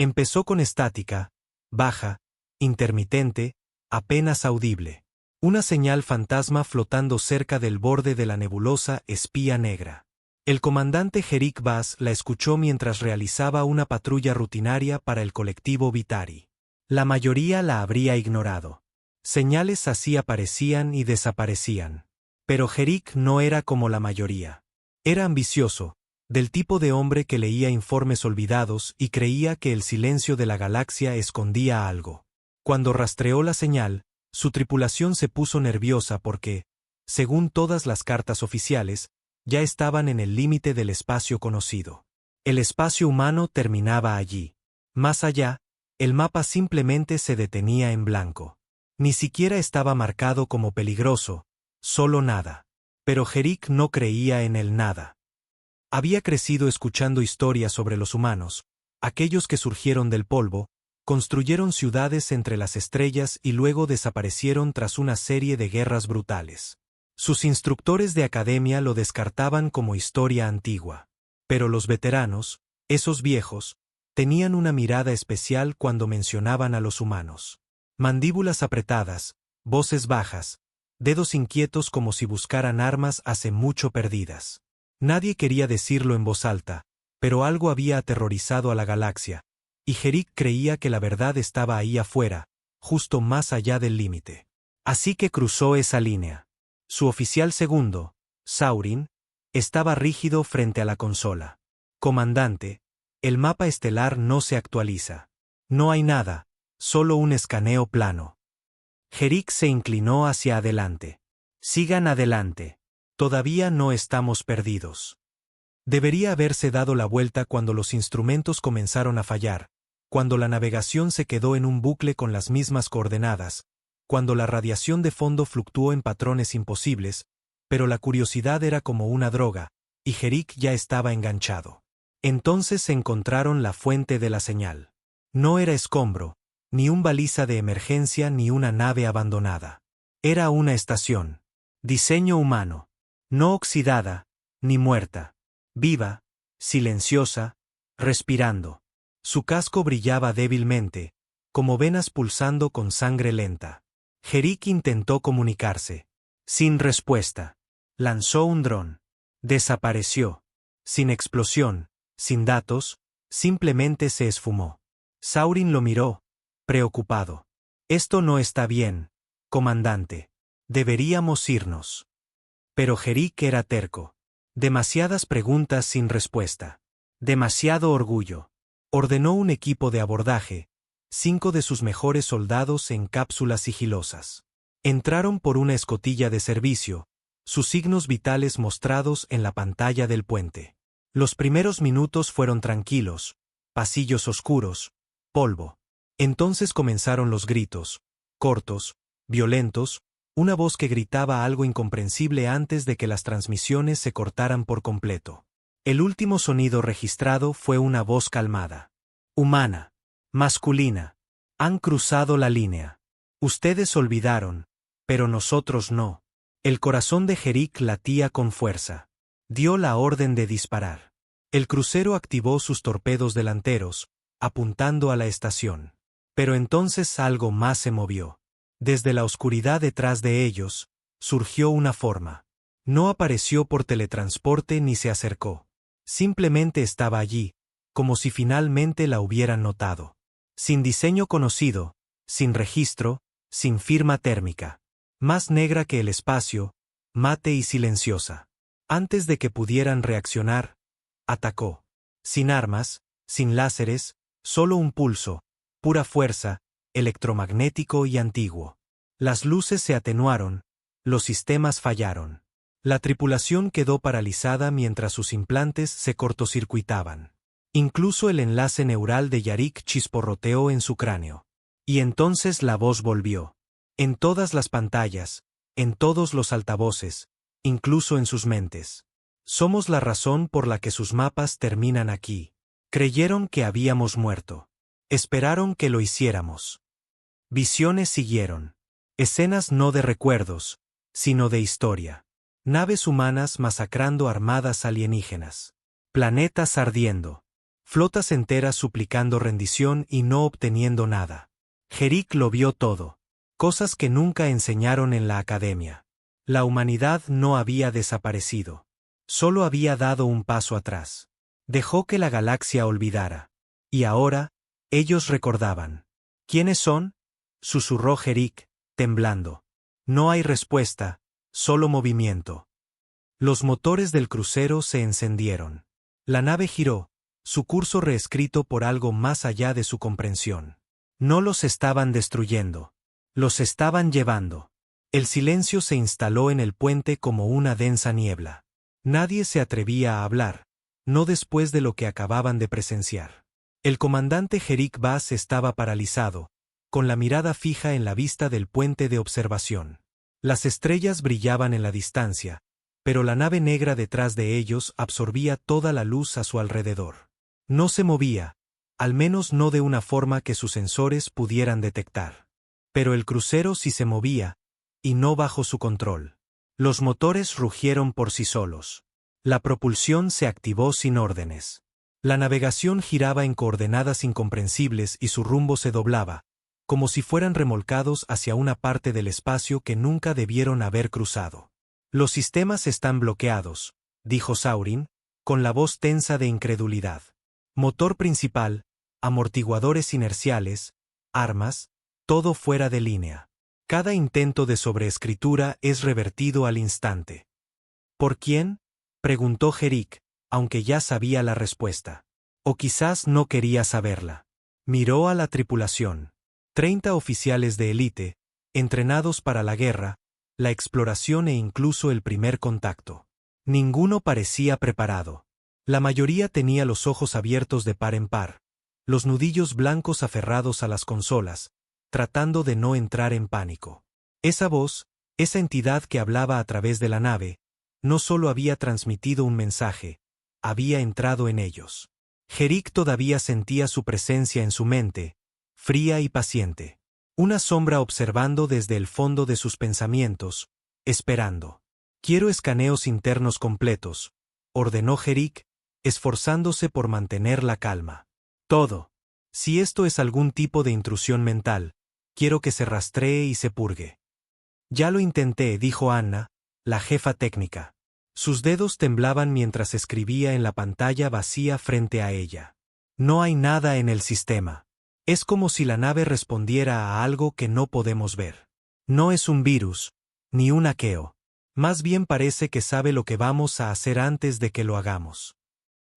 Empezó con estática, baja, intermitente, apenas audible. Una señal fantasma flotando cerca del borde de la nebulosa espía negra. El comandante Jerik Vaz la escuchó mientras realizaba una patrulla rutinaria para el colectivo Vitari. La mayoría la habría ignorado. Señales así aparecían y desaparecían. Pero Jerik no era como la mayoría. Era ambicioso, del tipo de hombre que leía informes olvidados y creía que el silencio de la galaxia escondía algo. Cuando rastreó la señal, su tripulación se puso nerviosa porque, según todas las cartas oficiales, ya estaban en el límite del espacio conocido. El espacio humano terminaba allí. Más allá, el mapa simplemente se detenía en blanco. Ni siquiera estaba marcado como peligroso, solo nada. Pero Jerik no creía en el nada. Había crecido escuchando historias sobre los humanos, aquellos que surgieron del polvo, construyeron ciudades entre las estrellas y luego desaparecieron tras una serie de guerras brutales. Sus instructores de academia lo descartaban como historia antigua. Pero los veteranos, esos viejos, tenían una mirada especial cuando mencionaban a los humanos. Mandíbulas apretadas, voces bajas, dedos inquietos como si buscaran armas hace mucho perdidas. Nadie quería decirlo en voz alta, pero algo había aterrorizado a la galaxia, y Jerik creía que la verdad estaba ahí afuera, justo más allá del límite. Así que cruzó esa línea. Su oficial segundo, Saurin, estaba rígido frente a la consola. Comandante, el mapa estelar no se actualiza. No hay nada, solo un escaneo plano. Jerik se inclinó hacia adelante. Sigan adelante. Todavía no estamos perdidos. Debería haberse dado la vuelta cuando los instrumentos comenzaron a fallar, cuando la navegación se quedó en un bucle con las mismas coordenadas, cuando la radiación de fondo fluctuó en patrones imposibles, pero la curiosidad era como una droga, y Jerik ya estaba enganchado. Entonces encontraron la fuente de la señal. No era escombro, ni un baliza de emergencia ni una nave abandonada. Era una estación. Diseño humano. No oxidada, ni muerta. Viva, silenciosa, respirando. Su casco brillaba débilmente, como venas pulsando con sangre lenta. Jerik intentó comunicarse. Sin respuesta. Lanzó un dron. Desapareció. Sin explosión, sin datos, simplemente se esfumó. Saurin lo miró, preocupado. Esto no está bien, comandante. Deberíamos irnos. Pero Jerik era terco. Demasiadas preguntas sin respuesta. Demasiado orgullo. Ordenó un equipo de abordaje, 5 de sus mejores soldados en cápsulas sigilosas. Entraron por una escotilla de servicio, sus signos vitales mostrados en la pantalla del puente. Los primeros minutos fueron tranquilos, pasillos oscuros, polvo. Entonces comenzaron los gritos, cortos, violentos, una voz que gritaba algo incomprensible antes de que las transmisiones se cortaran por completo. El último sonido registrado fue una voz calmada. Humana. Masculina. Han cruzado la línea. Ustedes olvidaron, pero nosotros no. El corazón de Jerik latía con fuerza. Dio la orden de disparar. El crucero activó sus torpedos delanteros, apuntando a la estación. Pero entonces algo más se movió. Desde la oscuridad detrás de ellos, surgió una forma. No apareció por teletransporte ni se acercó. Simplemente estaba allí, como si finalmente la hubieran notado. Sin diseño conocido, sin registro, sin firma térmica. Más negra que el espacio, mate y silenciosa. Antes de que pudieran reaccionar, atacó. Sin armas, sin láseres, solo un pulso, pura fuerza, electromagnético y antiguo. Las luces se atenuaron, los sistemas fallaron. La tripulación quedó paralizada mientras sus implantes se cortocircuitaban. Incluso el enlace neural de Yarik chisporroteó en su cráneo. Y entonces la voz volvió. En todas las pantallas, en todos los altavoces, incluso en sus mentes. Somos la razón por la que sus mapas terminan aquí. Creyeron que habíamos muerto. Esperaron que lo hiciéramos. Visiones siguieron. Escenas no de recuerdos, sino de historia. Naves humanas masacrando armadas alienígenas. Planetas ardiendo. Flotas enteras suplicando rendición y no obteniendo nada. Jerick lo vio todo. Cosas que nunca enseñaron en la academia. La humanidad no había desaparecido. Solo había dado un paso atrás. Dejó que la galaxia olvidara. Y ahora, ellos recordaban. ¿Quiénes son? Susurró Jerick, temblando. No hay respuesta, solo movimiento. Los motores del crucero se encendieron. La nave giró, su curso reescrito por algo más allá de su comprensión. No los estaban destruyendo. Los estaban llevando. El silencio se instaló en el puente como una densa niebla. Nadie se atrevía a hablar, no después de lo que acababan de presenciar. El comandante Jerick Bass estaba paralizado, con la mirada fija en la vista del puente de observación. Las estrellas brillaban en la distancia, pero la nave negra detrás de ellos absorbía toda la luz a su alrededor. No se movía, al menos no de una forma que sus sensores pudieran detectar. Pero el crucero sí se movía, y no bajo su control. Los motores rugieron por sí solos. La propulsión se activó sin órdenes. La navegación giraba en coordenadas incomprensibles y su rumbo se doblaba, como si fueran remolcados hacia una parte del espacio que nunca debieron haber cruzado. Los sistemas están bloqueados, dijo Saurin, con la voz tensa de incredulidad. Motor principal, amortiguadores inerciales, armas, todo fuera de línea. Cada intento de sobreescritura es revertido al instante. ¿Por quién? Preguntó Jerick, aunque ya sabía la respuesta. O quizás no quería saberla. Miró a la tripulación. 30 oficiales de élite, entrenados para la guerra, la exploración e incluso el primer contacto. Ninguno parecía preparado. La mayoría tenía los ojos abiertos de par en par, los nudillos blancos aferrados a las consolas, tratando de no entrar en pánico. Esa voz, esa entidad que hablaba a través de la nave, no solo había transmitido un mensaje, había entrado en ellos. Jerick todavía sentía su presencia en su mente, fría y paciente. Una sombra observando desde el fondo de sus pensamientos, esperando. Quiero escaneos internos completos, ordenó Jerick, esforzándose por mantener la calma. Todo. Si esto es algún tipo de intrusión mental, quiero que se rastree y se purgue. Ya lo intenté, dijo Anna, la jefa técnica. Sus dedos temblaban mientras escribía en la pantalla vacía frente a ella. No hay nada en el sistema. Es como si la nave respondiera a algo que no podemos ver. No es un virus, ni un hackeo. Más bien parece que sabe lo que vamos a hacer antes de que lo hagamos.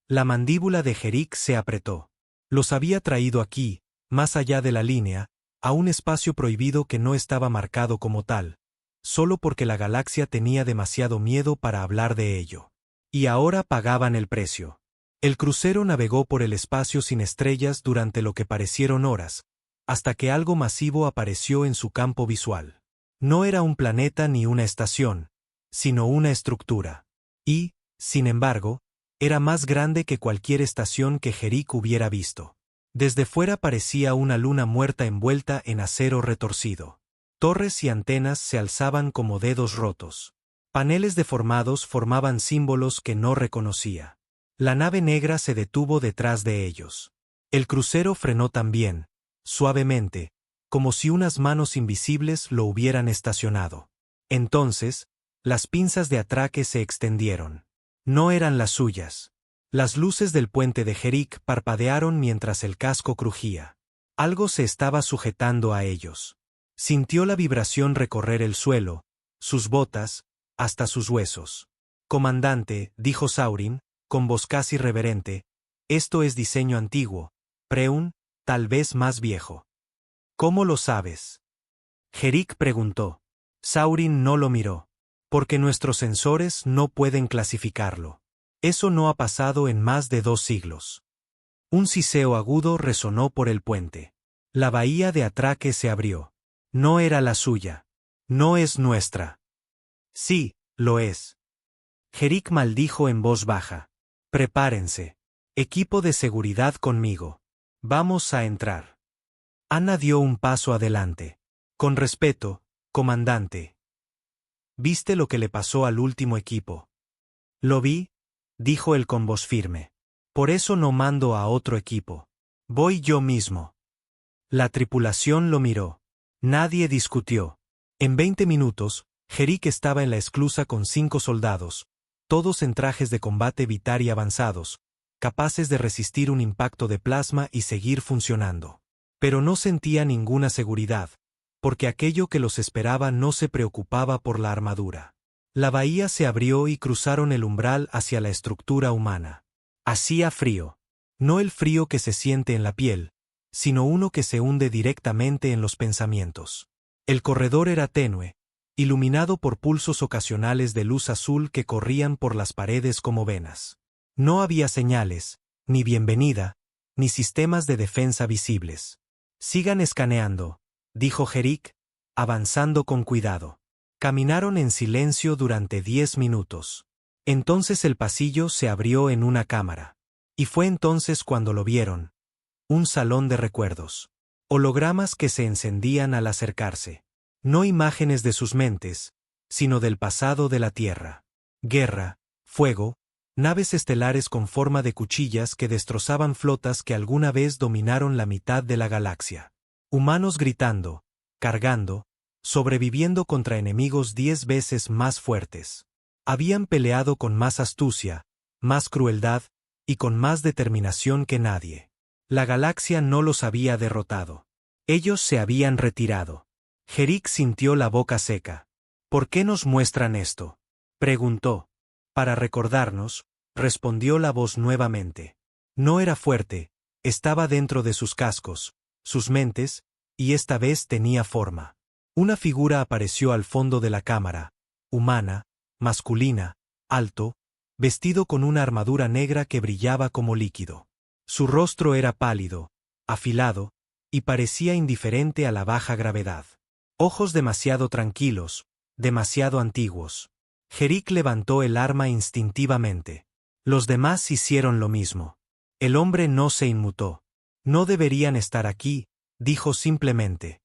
La mandíbula de Jerick se apretó. Los había traído aquí, más allá de la línea, a un espacio prohibido que no estaba marcado como tal, solo porque la galaxia tenía demasiado miedo para hablar de ello. Y ahora pagaban el precio. El crucero navegó por el espacio sin estrellas durante lo que parecieron horas, hasta que algo masivo apareció en su campo visual. No era un planeta ni una estación, sino una estructura. Y, sin embargo, era más grande que cualquier estación que Jerick hubiera visto. Desde fuera parecía una luna muerta envuelta en acero retorcido. Torres y antenas se alzaban como dedos rotos. Paneles deformados formaban símbolos que no reconocía. La nave negra se detuvo detrás de ellos. El crucero frenó también, suavemente, como si unas manos invisibles lo hubieran estacionado. Entonces, las pinzas de atraque se extendieron. No eran las suyas. Las luces del puente de Jerick parpadearon mientras el casco crujía. Algo se estaba sujetando a ellos. Sintió la vibración recorrer el suelo, sus botas, hasta sus huesos. Comandante, dijo Saurin, con voz casi reverente, esto es diseño antiguo, Preun, tal vez más viejo. ¿Cómo lo sabes? Jerick preguntó. Saurin no lo miró. Porque nuestros sensores no pueden clasificarlo. Eso no ha pasado en más de 2 siglos. Un siseo agudo resonó por el puente. La bahía de atraque se abrió. No era la suya. No es nuestra. Sí, lo es. Jerick maldijo en voz baja. Prepárense. Equipo de seguridad conmigo. Vamos a entrar. Anna dio un paso adelante. Con respeto, comandante. ¿Viste lo que le pasó al último equipo? Lo vi, dijo él con voz firme. Por eso no mando a otro equipo. Voy yo mismo. La tripulación lo miró. Nadie discutió. En 20 minutos, Jerick estaba en la esclusa con 5 soldados, todos en trajes de combate Vitari avanzados, capaces de resistir un impacto de plasma y seguir funcionando. Pero no sentía ninguna seguridad, porque aquello que los esperaba no se preocupaba por la armadura. La bahía se abrió y cruzaron el umbral hacia la estructura humana. Hacía frío. No el frío que se siente en la piel, sino uno que se hunde directamente en los pensamientos. El corredor era tenue, iluminado por pulsos ocasionales de luz azul que corrían por las paredes como venas. No había señales, ni bienvenida, ni sistemas de defensa visibles. Sigan escaneando, dijo Jerick, avanzando con cuidado. Caminaron en silencio durante 10 minutos. Entonces el pasillo se abrió en una cámara. Y fue entonces cuando lo vieron. Un salón de recuerdos. Hologramas que se encendían al acercarse. No imágenes de sus mentes, sino del pasado de la Tierra. Guerra, fuego, naves estelares con forma de cuchillas que destrozaban flotas que alguna vez dominaron la mitad de la galaxia. Humanos gritando, cargando, sobreviviendo contra enemigos 10 veces más fuertes. Habían peleado con más astucia, más crueldad, y con más determinación que nadie. La galaxia no los había derrotado. Ellos se habían retirado. Jerick sintió la boca seca. ¿Por qué nos muestran esto?, preguntó. Para recordarnos, respondió la voz nuevamente. No era fuerte, estaba dentro de sus cascos, sus mentes, y esta vez tenía forma. Una figura apareció al fondo de la cámara, humana, masculina, alto, vestido con una armadura negra que brillaba como líquido. Su rostro era pálido, afilado, y parecía indiferente a la baja gravedad. Ojos demasiado tranquilos, demasiado antiguos. Jerick levantó el arma instintivamente. Los demás hicieron lo mismo. El hombre no se inmutó. No deberían estar aquí, dijo simplemente.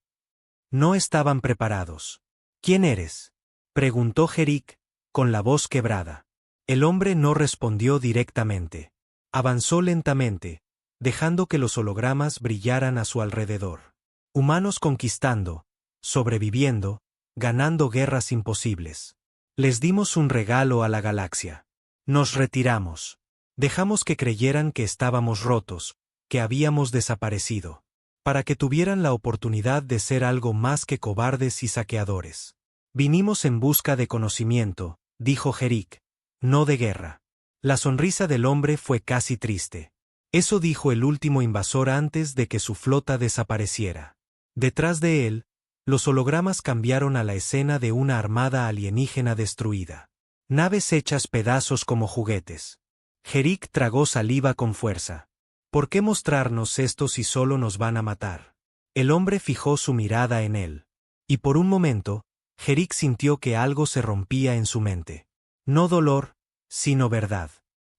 No estaban preparados. ¿Quién eres?, preguntó Jerick, con la voz quebrada. El hombre no respondió directamente. Avanzó lentamente, dejando que los hologramas brillaran a su alrededor. Humanos conquistando, sobreviviendo, ganando guerras imposibles. Les dimos un regalo a la galaxia. Nos retiramos. Dejamos que creyeran que estábamos rotos, que habíamos desaparecido, para que tuvieran la oportunidad de ser algo más que cobardes y saqueadores. Vinimos en busca de conocimiento, dijo Jerick, no de guerra. La sonrisa del hombre fue casi triste. Eso dijo el último invasor antes de que su flota desapareciera. Detrás de él, los hologramas cambiaron a la escena de una armada alienígena destruida. Naves hechas pedazos como juguetes. Jerick tragó saliva con fuerza. ¿Por qué mostrarnos esto si solo nos van a matar? El hombre fijó su mirada en él. Y por un momento, Jerick sintió que algo se rompía en su mente. No dolor, sino verdad.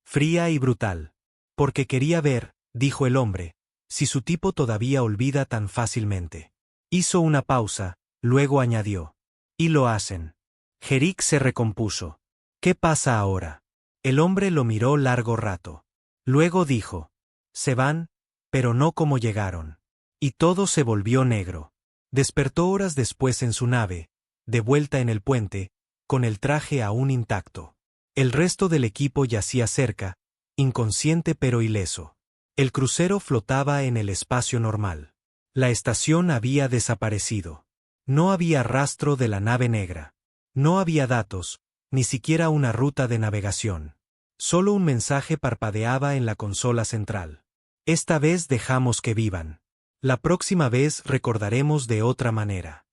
Fría y brutal. Porque quería ver, dijo el hombre, si su tipo todavía olvida tan fácilmente. Hizo una pausa, luego añadió. Y lo hacen. Jerick se recompuso. ¿Qué pasa ahora? El hombre lo miró largo rato. Luego dijo. Se van, pero no como llegaron. Y todo se volvió negro. Despertó horas después en su nave, de vuelta en el puente, con el traje aún intacto. El resto del equipo yacía cerca, inconsciente pero ileso. El crucero flotaba en el espacio normal. La estación había desaparecido. No había rastro de la nave negra. No había datos, ni siquiera una ruta de navegación. Solo un mensaje parpadeaba en la consola central. Esta vez dejamos que vivan. La próxima vez recordaremos de otra manera.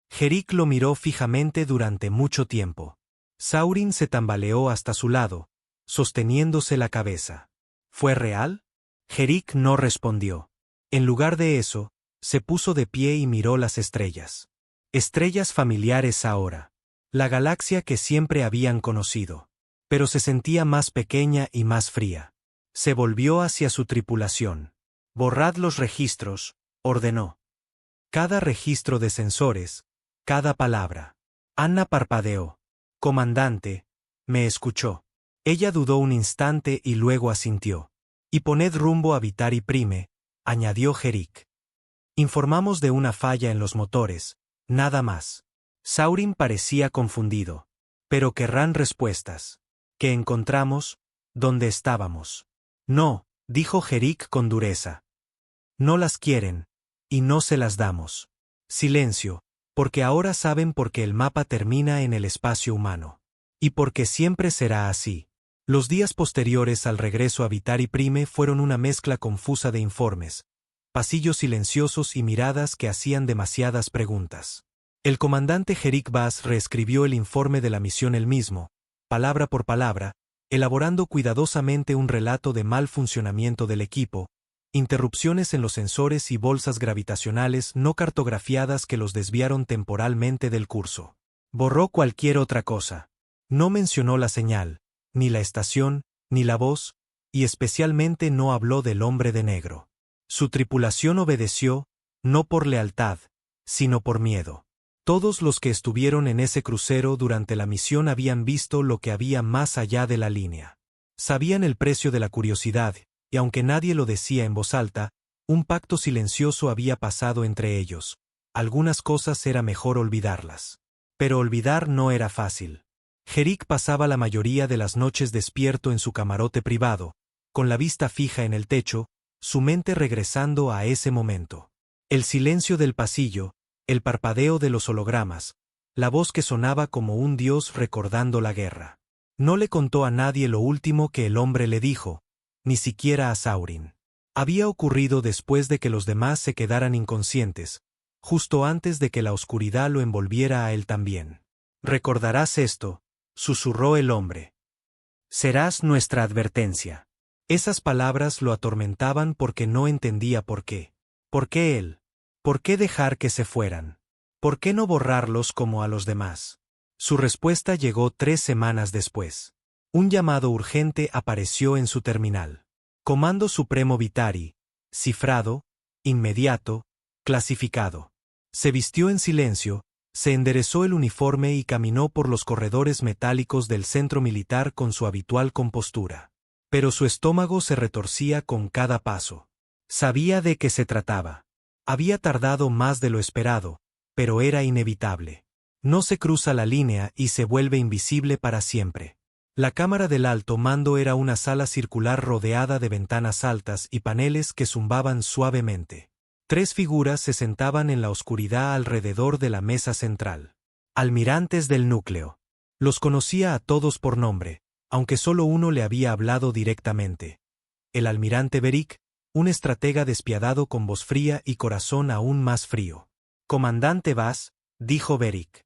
Jerick lo miró fijamente durante mucho tiempo. Saurin se tambaleó hasta su lado, sosteniéndose la cabeza. ¿Fue real? Jerick no respondió. En lugar de eso, se puso de pie y miró las estrellas. Estrellas familiares ahora. La galaxia que siempre habían conocido. Pero se sentía más pequeña y más fría. Se volvió hacia su tripulación. Borrad los registros, ordenó. Cada registro de sensores, cada palabra. Anna parpadeó. Comandante, me escuchó. Ella dudó un instante y luego asintió. Y poned rumbo a Vitari Prime, añadió Jerick. Informamos de una falla en los motores, nada más. Saurin parecía confundido. Pero querrán respuestas. ¿Qué encontramos? ¿Dónde estábamos? No, dijo Jerick con dureza. No las quieren, y no se las damos. Silencio, porque ahora saben por qué el mapa termina en el espacio humano. Y porque siempre será así. Los días posteriores al regreso a Vitari Prime fueron una mezcla confusa de informes, pasillos silenciosos y miradas que hacían demasiadas preguntas. El comandante Jerick Bass reescribió el informe de la misión él mismo, palabra por palabra, elaborando cuidadosamente un relato de mal funcionamiento del equipo, interrupciones en los sensores y bolsas gravitacionales no cartografiadas que los desviaron temporalmente del curso. Borró cualquier otra cosa. No mencionó la señal, ni la estación, ni la voz, y especialmente no habló del hombre de negro. Su tripulación obedeció, no por lealtad, sino por miedo. Todos los que estuvieron en ese crucero durante la misión habían visto lo que había más allá de la línea. Sabían el precio de la curiosidad, y aunque nadie lo decía en voz alta, un pacto silencioso había pasado entre ellos. Algunas cosas era mejor olvidarlas. Pero olvidar no era fácil. Jerick pasaba la mayoría de las noches despierto en su camarote privado, con la vista fija en el techo, su mente regresando a ese momento. El silencio del pasillo, el parpadeo de los hologramas, la voz que sonaba como un dios recordando la guerra. No le contó a nadie lo último que el hombre le dijo, ni siquiera a Saurin. Había ocurrido después de que los demás se quedaran inconscientes, justo antes de que la oscuridad lo envolviera a él también. «Recordarás esto», susurró el hombre. «Serás nuestra advertencia». Esas palabras lo atormentaban porque no entendía por qué. ¿Por qué él? ¿Por qué dejar que se fueran? ¿Por qué no borrarlos como a los demás? Su respuesta llegó 3 semanas después. Un llamado urgente apareció en su terminal. Comando Supremo Vitari, cifrado, inmediato, clasificado. Se vistió en silencio, se enderezó el uniforme y caminó por los corredores metálicos del centro militar con su habitual compostura. Pero su estómago se retorcía con cada paso. Sabía de qué se trataba. Había tardado más de lo esperado, pero era inevitable. No se cruza la línea y se vuelve invisible para siempre. La cámara del alto mando era una sala circular rodeada de ventanas altas y paneles que zumbaban suavemente. 3 figuras se sentaban en la oscuridad alrededor de la mesa central. Almirantes del núcleo. Los conocía a todos por nombre, aunque solo uno le había hablado directamente. El almirante Beric, un estratega despiadado con voz fría y corazón aún más frío. «Comandante Bass», dijo Beric.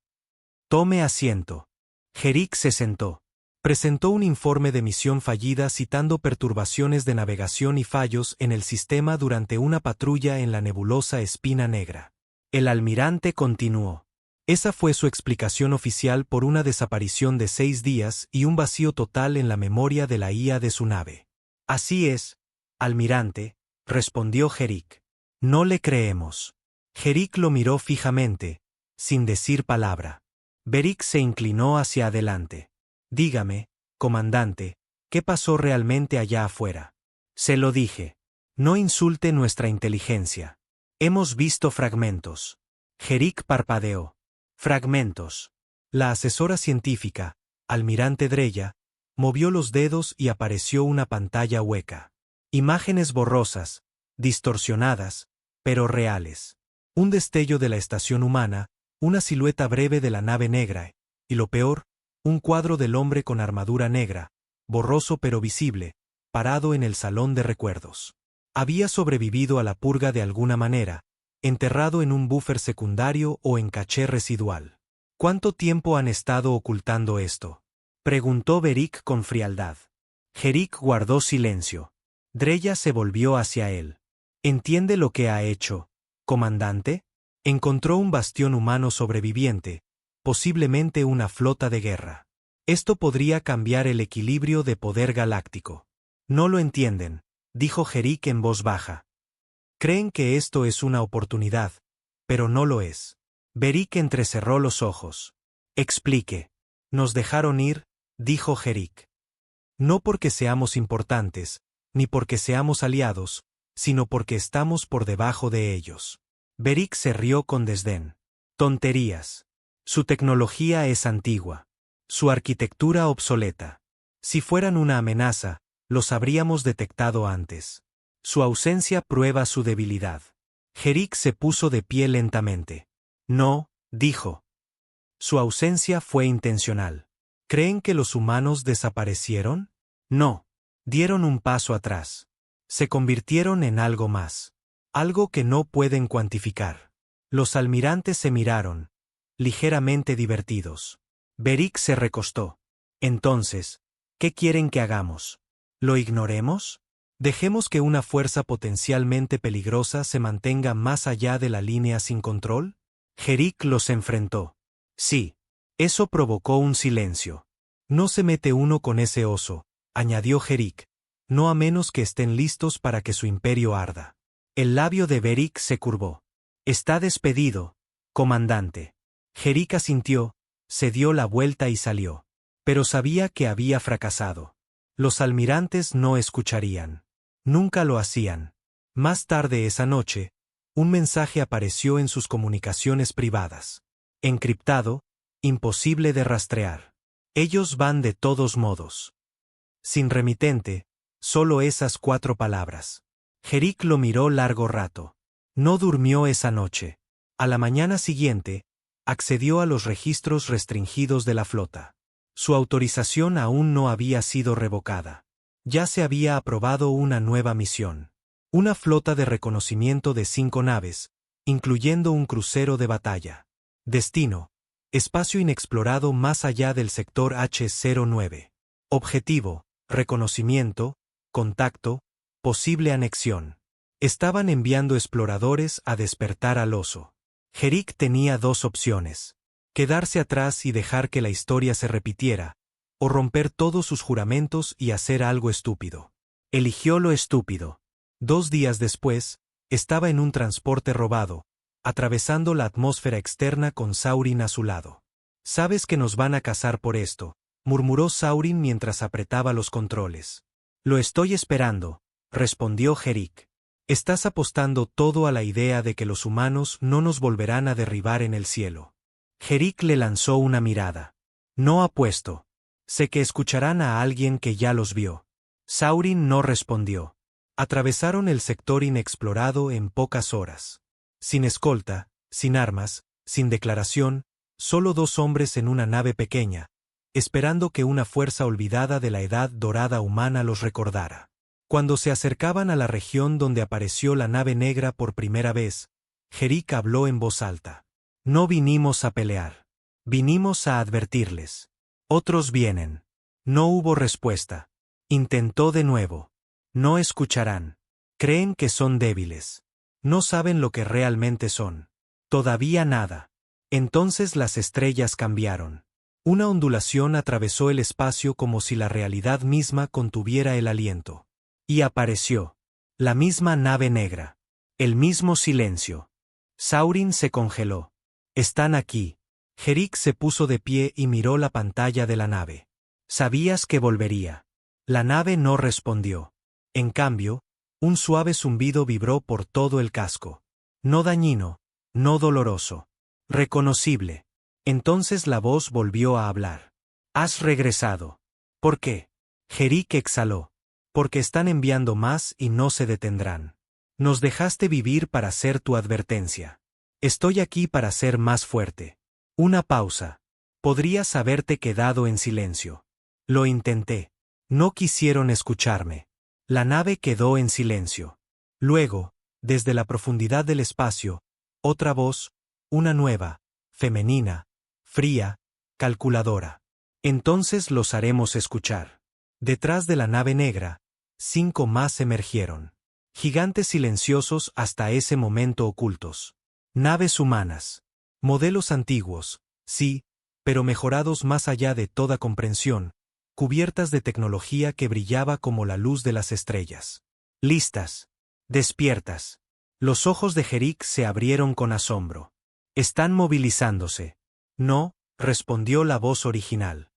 «Tome asiento». Jerick se sentó. Presentó un informe de misión fallida citando perturbaciones de navegación y fallos en el sistema durante una patrulla en la nebulosa Espina Negra. El almirante continuó. Esa fue su explicación oficial por una desaparición de 6 días y un vacío total en la memoria de la IA de su nave. «Así es, almirante», respondió Jerick. «No le creemos». Jerick lo miró fijamente, sin decir palabra. Beric se inclinó hacia adelante. «Dígame, comandante, ¿qué pasó realmente allá afuera?» «Se lo dije. No insulte nuestra inteligencia. Hemos visto fragmentos». Jerick parpadeó. «Fragmentos». La asesora científica, almirante Dreya, movió los dedos y apareció una pantalla hueca. Imágenes borrosas, distorsionadas, pero reales. Un destello de la estación humana, una silueta breve de la nave negra, y lo peor, un cuadro del hombre con armadura negra, borroso pero visible, parado en el salón de recuerdos. Había sobrevivido a la purga de alguna manera, enterrado en un búfer secundario o en caché residual. ¿Cuánto tiempo han estado ocultando esto?, preguntó Beric con frialdad. Jerick guardó silencio. Dreya se volvió hacia él. ¿Entiende lo que ha hecho, comandante? Encontró un bastión humano sobreviviente, posiblemente una flota de guerra. Esto podría cambiar el equilibrio de poder galáctico. No lo entienden, dijo Jerick en voz baja. Creen que esto es una oportunidad, pero no lo es. Beric entrecerró los ojos. Explique. Nos dejaron ir, dijo Jerick. No porque seamos importantes, ni porque seamos aliados, sino porque estamos por debajo de ellos. Beric se rió con desdén. Tonterías. Su tecnología es antigua. Su arquitectura obsoleta. Si fueran una amenaza, los habríamos detectado antes. Su ausencia prueba su debilidad. Jerick se puso de pie lentamente. No, dijo. Su ausencia fue intencional. ¿Creen que los humanos desaparecieron? No. Dieron un paso atrás. Se convirtieron en algo más. Algo que no pueden cuantificar. Los almirantes se miraron, ligeramente divertidos. Beric se recostó. Entonces, ¿qué quieren que hagamos? ¿Lo ignoremos? ¿Dejemos que una fuerza potencialmente peligrosa se mantenga más allá de la línea sin control? Jerick los enfrentó. Sí. Eso provocó un silencio. No se mete uno con ese oso, añadió Jerick, no a menos que estén listos para que su imperio arda. El labio de Beric se curvó. Está despedido, comandante. Jerick asintió, se dio la vuelta y salió. Pero sabía que había fracasado. Los almirantes no escucharían. Nunca lo hacían. Más tarde esa noche, un mensaje apareció en sus comunicaciones privadas. Encriptado, imposible de rastrear. Ellos van de todos modos. Sin remitente, solo esas 4 palabras. Jerick lo miró largo rato. No durmió esa noche. A la mañana siguiente, accedió a los registros restringidos de la flota. Su autorización aún no había sido revocada. Ya se había aprobado una nueva misión. Una flota de reconocimiento de 5 naves, incluyendo un crucero de batalla. Destino: espacio inexplorado más allá del sector H09. Objetivo: reconocimiento, contacto, posible anexión. Estaban enviando exploradores a despertar al oso. Jerick tenía 2 opciones: quedarse atrás y dejar que la historia se repitiera, o romper todos sus juramentos y hacer algo estúpido. Eligió lo estúpido. 2 días después, estaba en un transporte robado, atravesando la atmósfera externa con Saurin a su lado. «Sabes que nos van a cazar por esto», murmuró Saurin mientras apretaba los controles. «Lo estoy esperando», respondió Jerick. «Estás apostando todo a la idea de que los humanos no nos volverán a derribar en el cielo». Jerick le lanzó una mirada. «No apuesto. Sé que escucharán a alguien que ya los vio». Saurin no respondió. Atravesaron el sector inexplorado en pocas horas. Sin escolta, sin armas, sin declaración, solo 2 hombres en una nave pequeña, esperando que una fuerza olvidada de la edad dorada humana los recordara. Cuando se acercaban a la región donde apareció la nave negra por primera vez, Jerick habló en voz alta. «No vinimos a pelear. Vinimos a advertirles. Otros vienen». No hubo respuesta. Intentó de nuevo. «No escucharán. Creen que son débiles. No saben lo que realmente son. Todavía nada». Entonces las estrellas cambiaron. Una ondulación atravesó el espacio como si la realidad misma contuviera el aliento. Y apareció. La misma nave negra. El mismo silencio. Saurin se congeló. «Están aquí». Jerick se puso de pie y miró la pantalla de la nave. «Sabías que volvería». La nave no respondió. En cambio, un suave zumbido vibró por todo el casco. No dañino, no doloroso. Reconocible. Entonces la voz volvió a hablar. «Has regresado». «¿Por qué?» Jerick exhaló. «Porque están enviando más y no se detendrán. Nos dejaste vivir para ser tu advertencia. Estoy aquí para ser más fuerte». Una pausa. «Podrías haberte quedado en silencio». «Lo intenté. No quisieron escucharme». La nave quedó en silencio. Luego, desde la profundidad del espacio, otra voz, una nueva, femenina, fría, calculadora. «Entonces los haremos escuchar». Detrás de la nave negra, 5 más emergieron. Gigantes silenciosos hasta ese momento ocultos. Naves humanas. Modelos antiguos, sí, pero mejorados más allá de toda comprensión, cubiertas de tecnología que brillaba como la luz de las estrellas. Listas. Despiertas. Los ojos de Jerick se abrieron con asombro. «Están movilizándose». «No», respondió la voz original.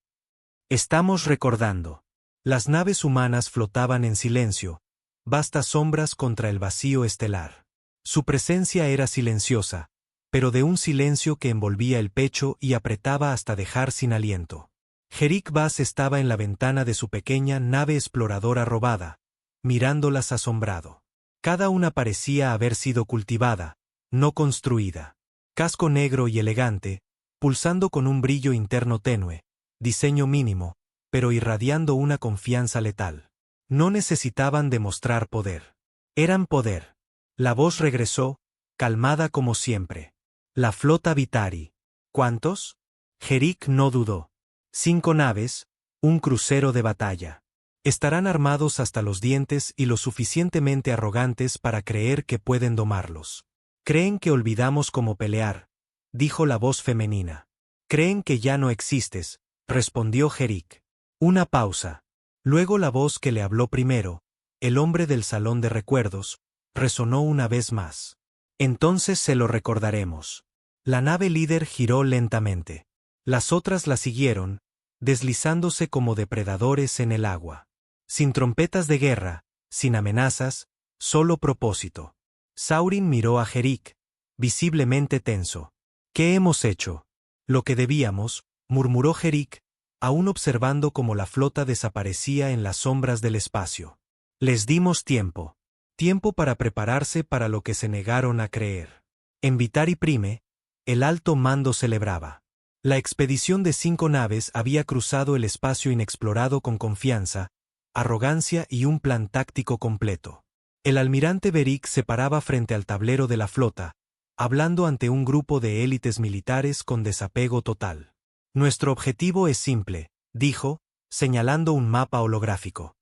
«Estamos recordando». Las naves humanas flotaban en silencio, vastas sombras contra el vacío estelar. Su presencia era silenciosa, pero de un silencio que envolvía el pecho y apretaba hasta dejar sin aliento. Herrick Bass estaba en la ventana de su pequeña nave exploradora robada, mirándolas asombrado. Cada una parecía haber sido cultivada, no construida. Casco negro y elegante, pulsando con un brillo interno tenue, diseño mínimo, pero irradiando una confianza letal. No necesitaban demostrar poder. Eran poder. La voz regresó, calmada como siempre. La flota Vitari. ¿Cuántos? Herrick no dudó. 5 naves, un crucero de batalla. Estarán armados hasta los dientes y lo suficientemente arrogantes para creer que pueden domarlos. Creen que olvidamos cómo pelear, dijo la voz femenina. Creen que ya no existes, respondió Herrick. Una pausa. Luego la voz que le habló primero, el hombre del salón de recuerdos, resonó una vez más. Entonces se lo recordaremos. La nave líder giró lentamente. Las otras la siguieron, deslizándose como depredadores en el agua. Sin trompetas de guerra, sin amenazas, solo propósito. Saurin miró a Herrick, visiblemente tenso. ¿Qué hemos hecho? Lo que debíamos, murmuró Herrick, aún observando cómo la flota desaparecía en las sombras del espacio. Les dimos tiempo. Tiempo para prepararse para lo que se negaron a creer. En Vitari Prime, el alto mando celebraba. La expedición de 5 naves había cruzado el espacio inexplorado con confianza, arrogancia y un plan táctico completo. El almirante Beric se paraba frente al tablero de la flota, hablando ante un grupo de élites militares con desapego total. Nuestro objetivo es simple, dijo, señalando un mapa holográfico.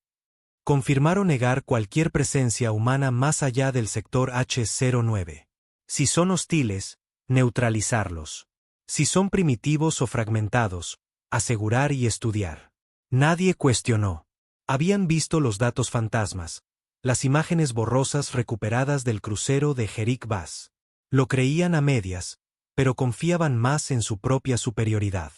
Confirmar o negar cualquier presencia humana más allá del sector H09. Si son hostiles, neutralizarlos. Si son primitivos o fragmentados, asegurar y estudiar. Nadie cuestionó. Habían visto los datos fantasmas, las imágenes borrosas recuperadas del crucero de Herrick Bass. Lo creían a medias, pero confiaban más en su propia superioridad.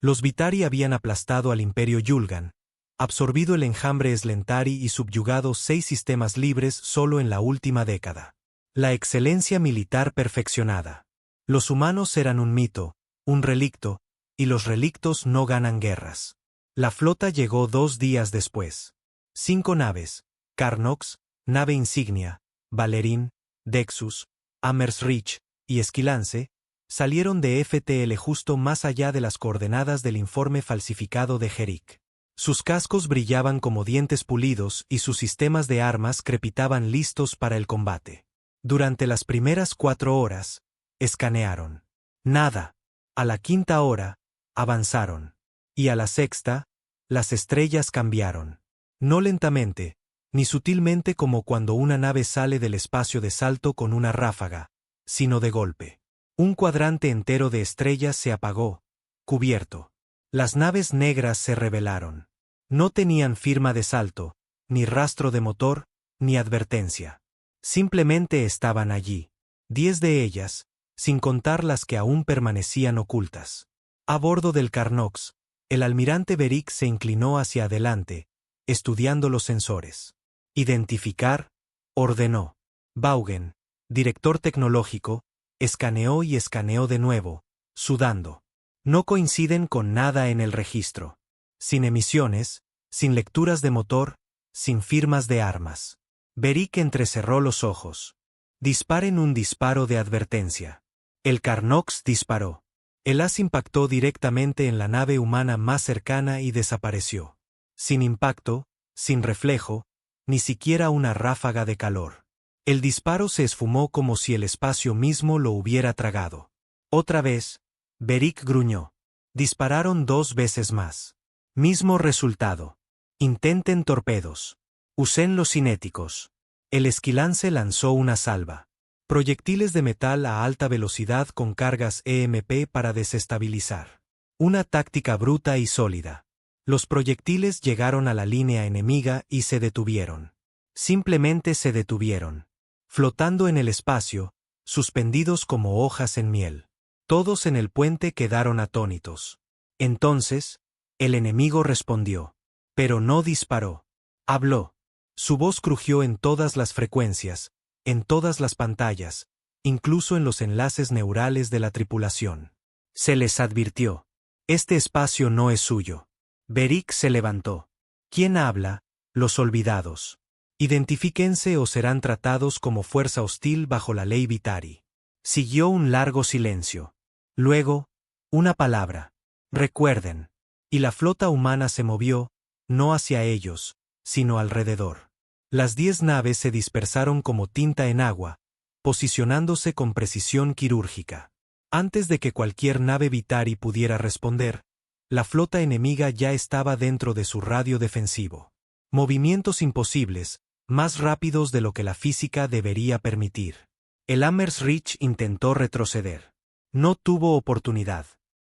Los Vitari habían aplastado al Imperio Yulgan, absorbido el enjambre Slentari y subyugado 6 sistemas libres solo en la última década. La excelencia militar perfeccionada. Los humanos eran un mito, un relicto, y los relictos no ganan guerras. La flota llegó 2 días después. 5 naves, Carnox, nave insignia, Valerín, Dexus, Amersrich y Esquilance, salieron de FTL justo más allá de las coordenadas del informe falsificado de Herrick. Sus cascos brillaban como dientes pulidos y sus sistemas de armas crepitaban listos para el combate. Durante las primeras 4 horas, escanearon. Nada. A la 5ª hora, avanzaron. Y a la 6ª, las estrellas cambiaron. No lentamente, ni sutilmente como cuando una nave sale del espacio de salto con una ráfaga, sino de golpe. Un cuadrante entero de estrellas se apagó, cubierto. Las naves negras se rebelaron. No tenían firma de salto, ni rastro de motor, ni advertencia. Simplemente estaban allí. 10 de ellas, sin contar las que aún permanecían ocultas. A bordo del Carnox, el almirante Beric se inclinó hacia adelante, estudiando los sensores. Identificar, ordenó. Vaughan, director tecnológico, escaneó y escaneó de nuevo, sudando. No coinciden con nada en el registro. Sin emisiones, sin lecturas de motor, sin firmas de armas. Beric entrecerró los ojos. Disparen un disparo de advertencia. El Carnox disparó. El haz impactó directamente en la nave humana más cercana y desapareció. Sin impacto, sin reflejo, ni siquiera una ráfaga de calor. El disparo se esfumó como si el espacio mismo lo hubiera tragado. Otra vez, Beric gruñó. Dispararon 2 veces más. Mismo resultado. Intenten torpedos. Usen los cinéticos. El Esquilance lanzó una salva. Proyectiles de metal a alta velocidad con cargas EMP para desestabilizar. Una táctica bruta y sólida. Los proyectiles llegaron a la línea enemiga y se detuvieron. Simplemente se detuvieron. Flotando en el espacio, suspendidos como hojas en miel. Todos en el puente quedaron atónitos. Entonces, el enemigo respondió. Pero no disparó. Habló. Su voz crujió en todas las frecuencias, en todas las pantallas, incluso en los enlaces neurales de la tripulación. Se les advirtió. Este espacio no es suyo. Beric se levantó. ¿Quién habla? Los olvidados. Identifíquense o serán tratados como fuerza hostil bajo la ley Vitari. Siguió un largo silencio. Luego, una palabra. Recuerden. Y la flota humana se movió, no hacia ellos, sino alrededor. Las 10 naves se dispersaron como tinta en agua, posicionándose con precisión quirúrgica. Antes de que cualquier nave Vitari pudiera responder, la flota enemiga ya estaba dentro de su radio defensivo. Movimientos imposibles, más rápidos de lo que la física debería permitir. El Hammersrich intentó retroceder. No tuvo oportunidad.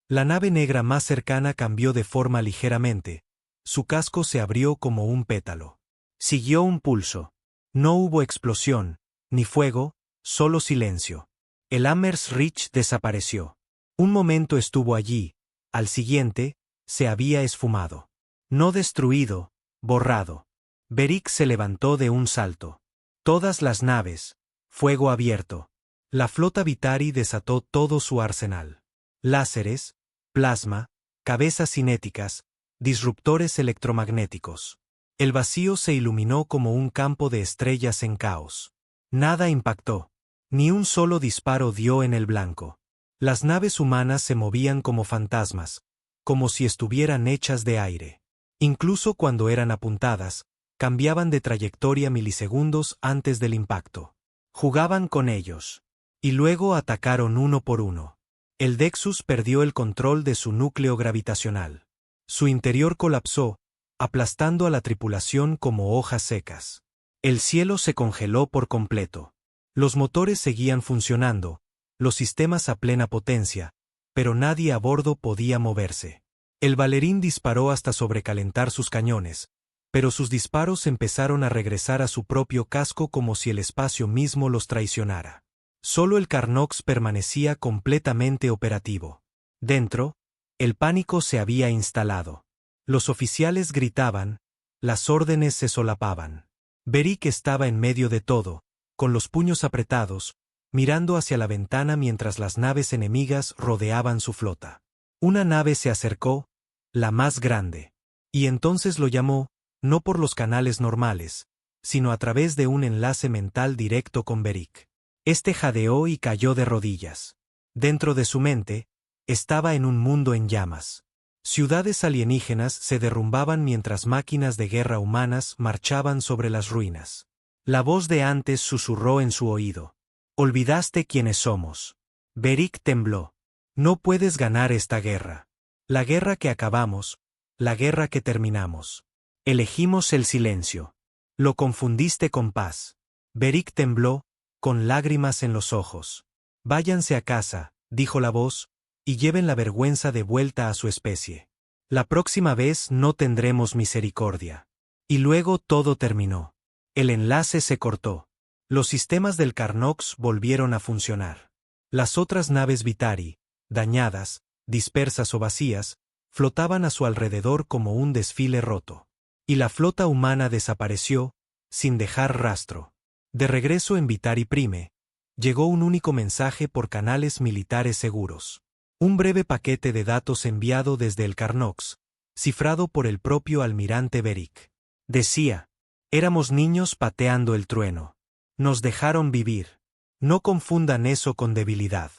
La nave negra más cercana cambió de forma ligeramente. Su casco se abrió como un pétalo. Siguió un pulso. No hubo explosión, ni fuego, solo silencio. El Hammersrich desapareció. Un momento estuvo allí, al siguiente, se había esfumado. No destruido, borrado. Beric se levantó de un salto. Todas las naves, fuego abierto. La flota Vitari desató todo su arsenal. Láseres, plasma, cabezas cinéticas, disruptores electromagnéticos. El vacío se iluminó como un campo de estrellas en caos. Nada impactó. Ni un solo disparo dio en el blanco. Las naves humanas se movían como fantasmas, como si estuvieran hechas de aire. Incluso cuando eran apuntadas, cambiaban de trayectoria milisegundos antes del impacto. Jugaban con ellos. Y luego atacaron uno por uno. El Dexus perdió el control de su núcleo gravitacional. Su interior colapsó, aplastando a la tripulación como hojas secas. El cielo se congeló por completo. Los motores seguían funcionando, los sistemas a plena potencia, pero nadie a bordo podía moverse. El Valerín disparó hasta sobrecalentar sus cañones, pero sus disparos empezaron a regresar a su propio casco como si el espacio mismo los traicionara. Solo el Carnox permanecía completamente operativo. Dentro, el pánico se había instalado. Los oficiales gritaban, las órdenes se solapaban. Beric estaba en medio de todo, con los puños apretados, mirando hacia la ventana mientras las naves enemigas rodeaban su flota. Una nave se acercó, la más grande. Y entonces lo llamó, no por los canales normales, sino a través de un enlace mental directo con Beric. Este jadeó y cayó de rodillas. Dentro de su mente, estaba en un mundo en llamas. Ciudades alienígenas se derrumbaban mientras máquinas de guerra humanas marchaban sobre las ruinas. La voz de antes susurró en su oído. Olvidaste quiénes somos. Beric tembló. No puedes ganar esta guerra. La guerra que acabamos, la guerra que terminamos. Elegimos el silencio. Lo confundiste con paz. Beric tembló, con lágrimas en los ojos. Váyanse a casa, dijo la voz, y lleven la vergüenza de vuelta a su especie. La próxima vez no tendremos misericordia. Y luego todo terminó. El enlace se cortó. Los sistemas del Carnox volvieron a funcionar. Las otras naves Vitari, dañadas, dispersas o vacías, flotaban a su alrededor como un desfile roto. Y la flota humana desapareció, sin dejar rastro. De regreso en Vitari Prime, llegó un único mensaje por canales militares seguros. Un breve paquete de datos enviado desde el Carnox, cifrado por el propio almirante Beric. Decía: éramos niños pateando el trueno. Nos dejaron vivir. No confundan eso con debilidad.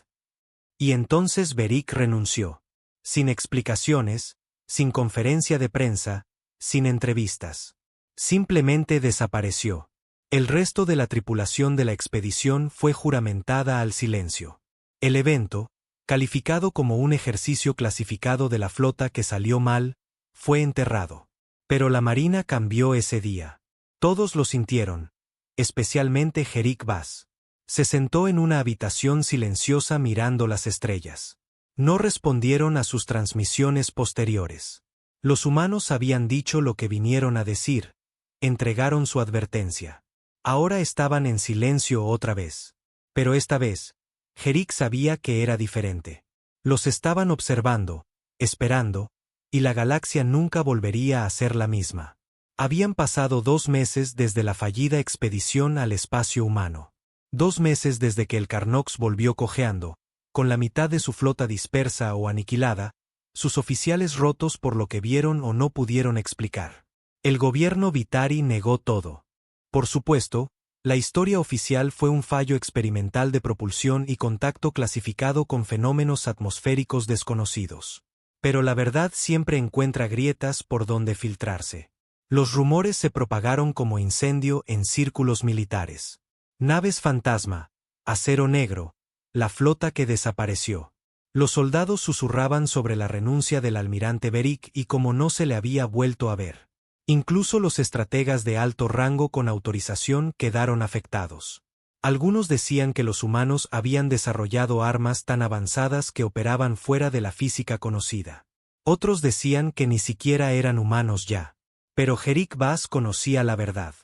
Y entonces Beric renunció. Sin explicaciones, sin conferencia de prensa, sin entrevistas. Simplemente desapareció. El resto de la tripulación de la expedición fue juramentada al silencio. El evento, calificado como un ejercicio clasificado de la flota que salió mal, fue enterrado. Pero la Marina cambió ese día. Todos lo sintieron, especialmente Jerick Bass. Se sentó en una habitación silenciosa mirando las estrellas. No respondieron a sus transmisiones posteriores. Los humanos habían dicho lo que vinieron a decir, entregaron su advertencia. Ahora estaban en silencio otra vez. Pero esta vez, Jerick sabía que era diferente. Los estaban observando, esperando, y la galaxia nunca volvería a ser la misma. Habían pasado 2 meses desde la fallida expedición al espacio humano. 2 meses desde que el Carnox volvió cojeando, con la mitad de su flota dispersa o aniquilada, sus oficiales rotos por lo que vieron o no pudieron explicar. El gobierno Vitari negó todo. Por supuesto, la historia oficial fue un fallo experimental de propulsión y contacto clasificado con fenómenos atmosféricos desconocidos. Pero la verdad siempre encuentra grietas por donde filtrarse. Los rumores se propagaron como incendio en círculos militares. Naves fantasma, acero negro, la flota que desapareció. Los soldados susurraban sobre la renuncia del almirante Beric y como no se le había vuelto a ver. Incluso los estrategas de alto rango con autorización quedaron afectados. Algunos decían que los humanos habían desarrollado armas tan avanzadas que operaban fuera de la física conocida. Otros decían que ni siquiera eran humanos ya. Pero Jerik Vaz conocía la verdad.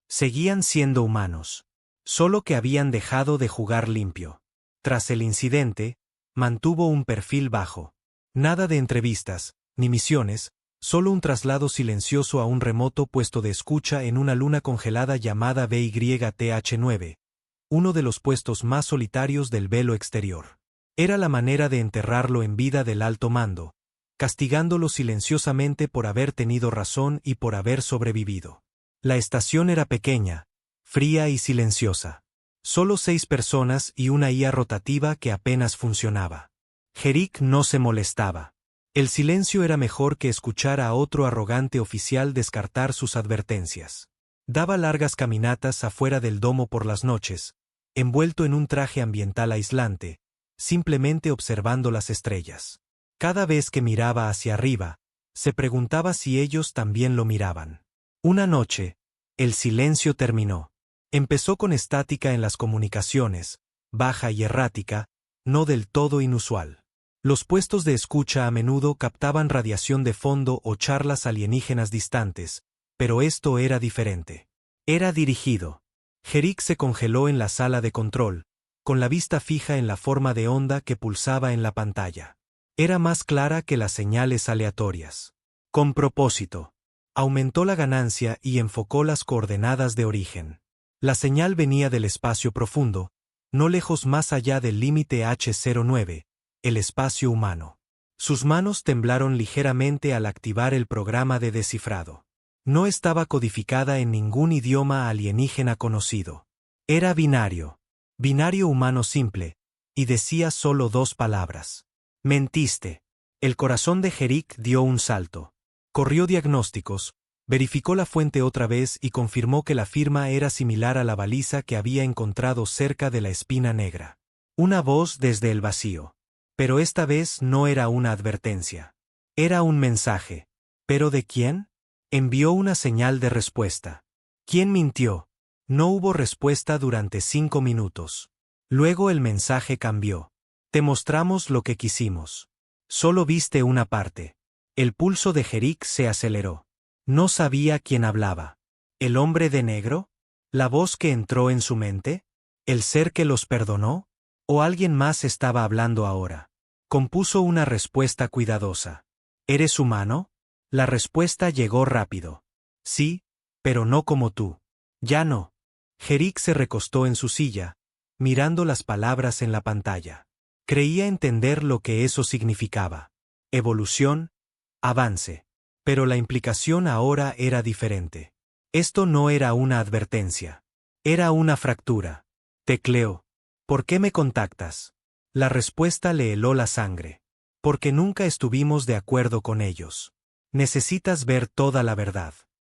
Seguían siendo humanos. Solo que habían dejado de jugar limpio. Tras el incidente, mantuvo un perfil bajo. Nada de entrevistas, ni misiones, solo un traslado silencioso a un remoto puesto de escucha en una luna congelada llamada BYTH9, uno de los puestos más solitarios del velo exterior. Era la manera de enterrarlo en vida del alto mando, castigándolo silenciosamente por haber tenido razón y por haber sobrevivido. La estación era pequeña, fría y silenciosa. Solo 6 personas y una IA rotativa que apenas funcionaba. Jerik no se molestaba. El silencio era mejor que escuchar a otro arrogante oficial descartar sus advertencias. Daba largas caminatas afuera del domo por las noches, envuelto en un traje ambiental aislante, simplemente observando las estrellas. Cada vez que miraba hacia arriba, se preguntaba si ellos también lo miraban. Una noche, el silencio terminó. Empezó con estática en las comunicaciones, baja y errática, no del todo inusual. Los puestos de escucha a menudo captaban radiación de fondo o charlas alienígenas distantes, pero esto era diferente. Era dirigido. Jerik se congeló en la sala de control, con la vista fija en la forma de onda que pulsaba en la pantalla. Era más clara que las señales aleatorias. Con propósito. Aumentó la ganancia y enfocó las coordenadas de origen. La señal venía del espacio profundo, no lejos más allá del límite H09, el espacio humano. Sus manos temblaron ligeramente al activar el programa de descifrado. No estaba codificada en ningún idioma alienígena conocido. Era binario. Binario humano simple, y decía solo 2 palabras. Mentiste. El corazón de Jerik dio un salto. Corrió diagnósticos, verificó la fuente otra vez y confirmó que la firma era similar a la baliza que había encontrado cerca de la espina negra. Una voz desde el vacío. Pero esta vez no era una advertencia. Era un mensaje. ¿Pero de quién? Envió una señal de respuesta. ¿Quién mintió? No hubo respuesta durante 5 minutos. Luego el mensaje cambió. Te mostramos lo que quisimos. Solo viste una parte. El pulso de Jerik se aceleró. No sabía quién hablaba. ¿El hombre de negro? ¿La voz que entró en su mente? ¿El ser que los perdonó? ¿O alguien más estaba hablando ahora? Compuso una respuesta cuidadosa. ¿Eres humano? La respuesta llegó rápido. Sí, pero no como tú. Ya no. Jerik se recostó en su silla, mirando las palabras en la pantalla. Creía entender lo que eso significaba. Evolución, avance. Pero la implicación ahora era diferente. Esto no era una advertencia. Era una fractura. Tecleó. ¿Por qué me contactas? La respuesta le heló la sangre. Porque nunca estuvimos de acuerdo con ellos. Necesitas ver toda la verdad.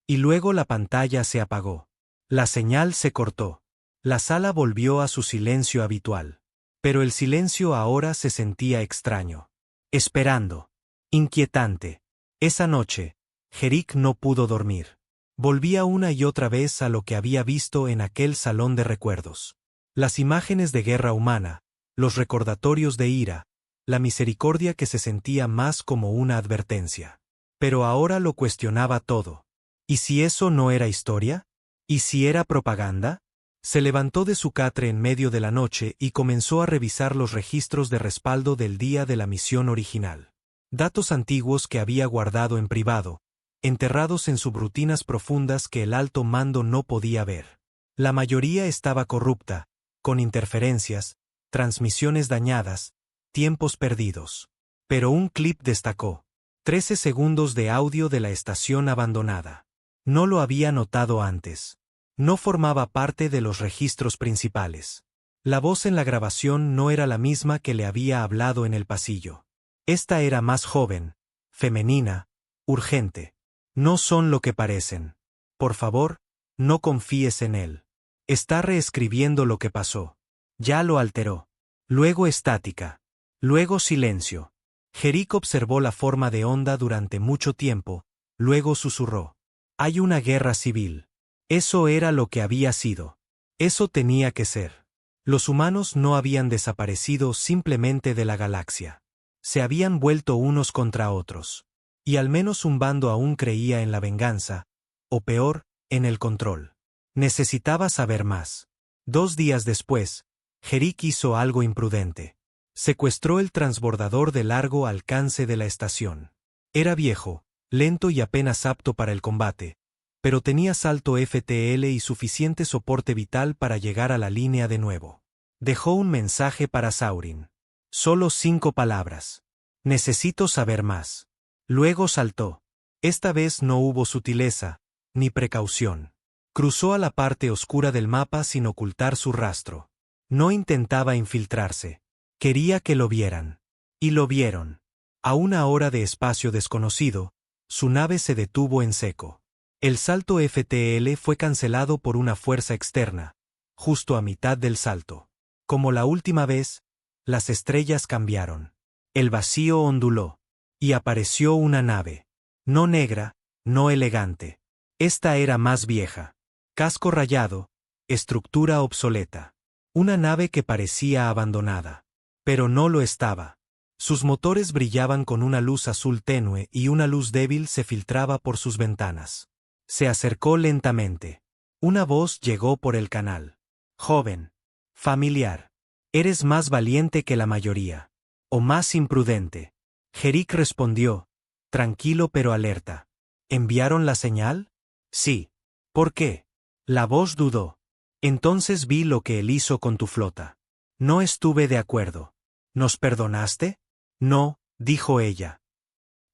Y luego la pantalla se apagó. La señal se cortó. La sala volvió a su silencio habitual. Pero el silencio ahora se sentía extraño. Esperando. Inquietante. Esa noche, Jerik no pudo dormir. Volvía una y otra vez a lo que había visto en aquel salón de recuerdos. Las imágenes de guerra humana, los recordatorios de ira, la misericordia que se sentía más como una advertencia. Pero ahora lo cuestionaba todo. ¿Y si eso no era historia? ¿Y si era propaganda? Se levantó de su catre en medio de la noche y comenzó a revisar los registros de respaldo del día de la misión original. Datos antiguos que había guardado en privado, enterrados en subrutinas profundas que el alto mando no podía ver. La mayoría estaba corrupta, con interferencias, transmisiones dañadas, tiempos perdidos. Pero un clip destacó. 13 segundos de audio de la estación abandonada. No lo había notado antes. No formaba parte de los registros principales. La voz en la grabación no era la misma que le había hablado en el pasillo. Esta era más joven, femenina, urgente. No son lo que parecen. Por favor, no confíes en él. Está reescribiendo lo que pasó. Ya lo alteró. Luego estática. Luego silencio. Jerick observó la forma de onda durante mucho tiempo, luego susurró. Hay una guerra civil. Eso era lo que había sido. Eso tenía que ser. Los humanos no habían desaparecido simplemente de la galaxia. Se habían vuelto unos contra otros. Y al menos un bando aún creía en la venganza, o peor, en el control. Necesitaba saber más. 2 días después, Jerick hizo algo imprudente. Secuestró el transbordador de largo alcance de la estación. Era viejo, lento y apenas apto para el combate, pero tenía salto FTL y suficiente soporte vital para llegar a la línea de nuevo. Dejó un mensaje para Saurin. Solo 5 palabras. Necesito saber más. Luego saltó. Esta vez no hubo sutileza, ni precaución. Cruzó a la parte oscura del mapa sin ocultar su rastro. No intentaba infiltrarse. Quería que lo vieran. Y lo vieron. A 1 hora de espacio desconocido, su nave se detuvo en seco. El salto FTL fue cancelado por una fuerza externa, justo a mitad del salto. Como la última vez, las estrellas cambiaron. El vacío onduló. Y apareció una nave. No negra, no elegante. Esta era más vieja. Casco rayado, estructura obsoleta. Una nave que parecía abandonada. Pero no lo estaba. Sus motores brillaban con una luz azul tenue y una luz débil se filtraba por sus ventanas. Se acercó lentamente. Una voz llegó por el canal. Joven. Familiar. Eres más valiente que la mayoría. O más imprudente. Jerick respondió, tranquilo pero alerta. ¿Enviaron la señal? Sí. ¿Por qué? La voz dudó. Entonces vi lo que él hizo con tu flota. No estuve de acuerdo. ¿Nos perdonaste? No, dijo ella.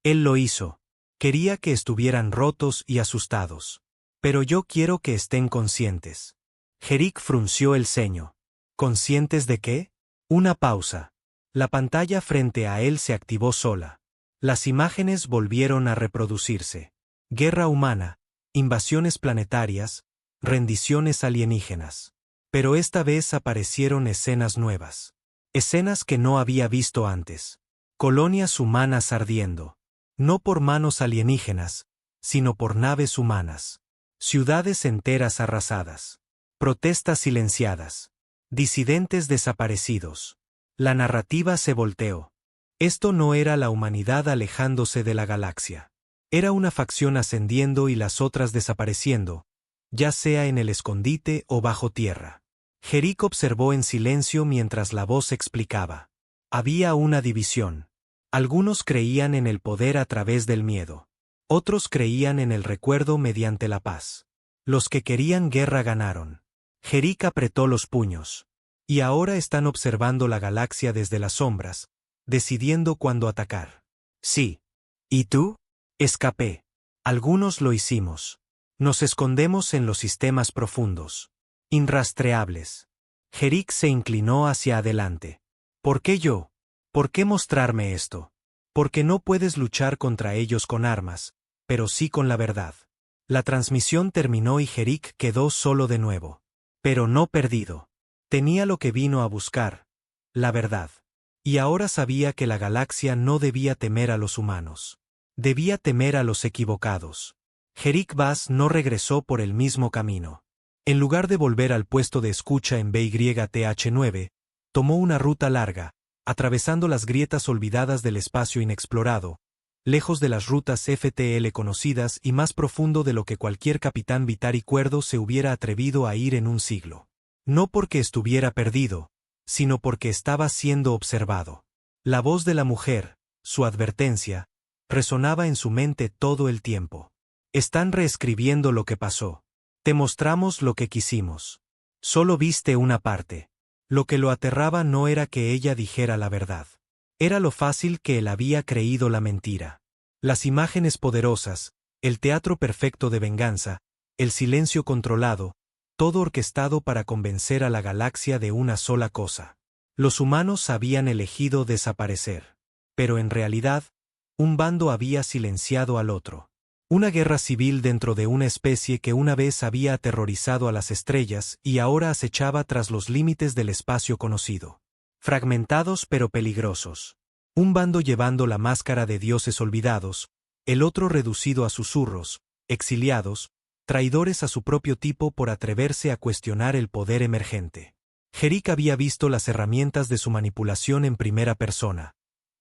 Él lo hizo. Quería que estuvieran rotos y asustados. Pero yo quiero que estén conscientes. Jerick frunció el ceño. ¿Conscientes de qué? Una pausa. La pantalla frente a él se activó sola. Las imágenes volvieron a reproducirse. Guerra humana, invasiones planetarias, rendiciones alienígenas. Pero esta vez aparecieron escenas nuevas. Escenas que no había visto antes. Colonias humanas ardiendo. No por manos alienígenas, sino por naves humanas. Ciudades enteras arrasadas. Protestas silenciadas. Disidentes desaparecidos. La narrativa se volteó. Esto no era la humanidad alejándose de la galaxia. Era una facción ascendiendo y las otras desapareciendo, ya sea en el escondite o bajo tierra. Jerick observó en silencio mientras la voz explicaba. Había una división. Algunos creían en el poder a través del miedo. Otros creían en el recuerdo mediante la paz. Los que querían guerra ganaron. Jerick apretó los puños. Y ahora están observando la galaxia desde las sombras, decidiendo cuándo atacar. Sí. ¿Y tú? Escapé. Algunos lo hicimos. Nos escondemos en los sistemas profundos. Inrastreables. Jerick se inclinó hacia adelante. ¿Por qué yo? ¿Por qué mostrarme esto? Porque no puedes luchar contra ellos con armas, pero sí con la verdad. La transmisión terminó y Jerick quedó solo de nuevo. Pero no perdido. Tenía lo que vino a buscar, la verdad. Y ahora sabía que la galaxia no debía temer a los humanos. Debía temer a los equivocados. Jerick Bass no regresó por el mismo camino. En lugar de volver al puesto de escucha en BYTH9, tomó una ruta larga, atravesando las grietas olvidadas del espacio inexplorado, lejos de las rutas FTL conocidas y más profundo de lo que cualquier capitán Vitari cuerdo se hubiera atrevido a ir en un siglo. No porque estuviera perdido, sino porque estaba siendo observado. La voz de la mujer, su advertencia, resonaba en su mente todo el tiempo. Están reescribiendo lo que pasó. Te mostramos lo que quisimos. Solo viste una parte. Lo que lo aterraba no era que ella dijera la verdad. Era lo fácil que él había creído la mentira. Las imágenes poderosas, el teatro perfecto de venganza, el silencio controlado, todo orquestado para convencer a la galaxia de una sola cosa. Los humanos habían elegido desaparecer. Pero en realidad, un bando había silenciado al otro. Una guerra civil dentro de una especie que una vez había aterrorizado a las estrellas y ahora acechaba tras los límites del espacio conocido. Fragmentados pero peligrosos. Un bando llevando la máscara de dioses olvidados, el otro reducido a susurros, exiliados, traidores a su propio tipo por atreverse a cuestionar el poder emergente. Jerick había visto las herramientas de su manipulación en primera persona.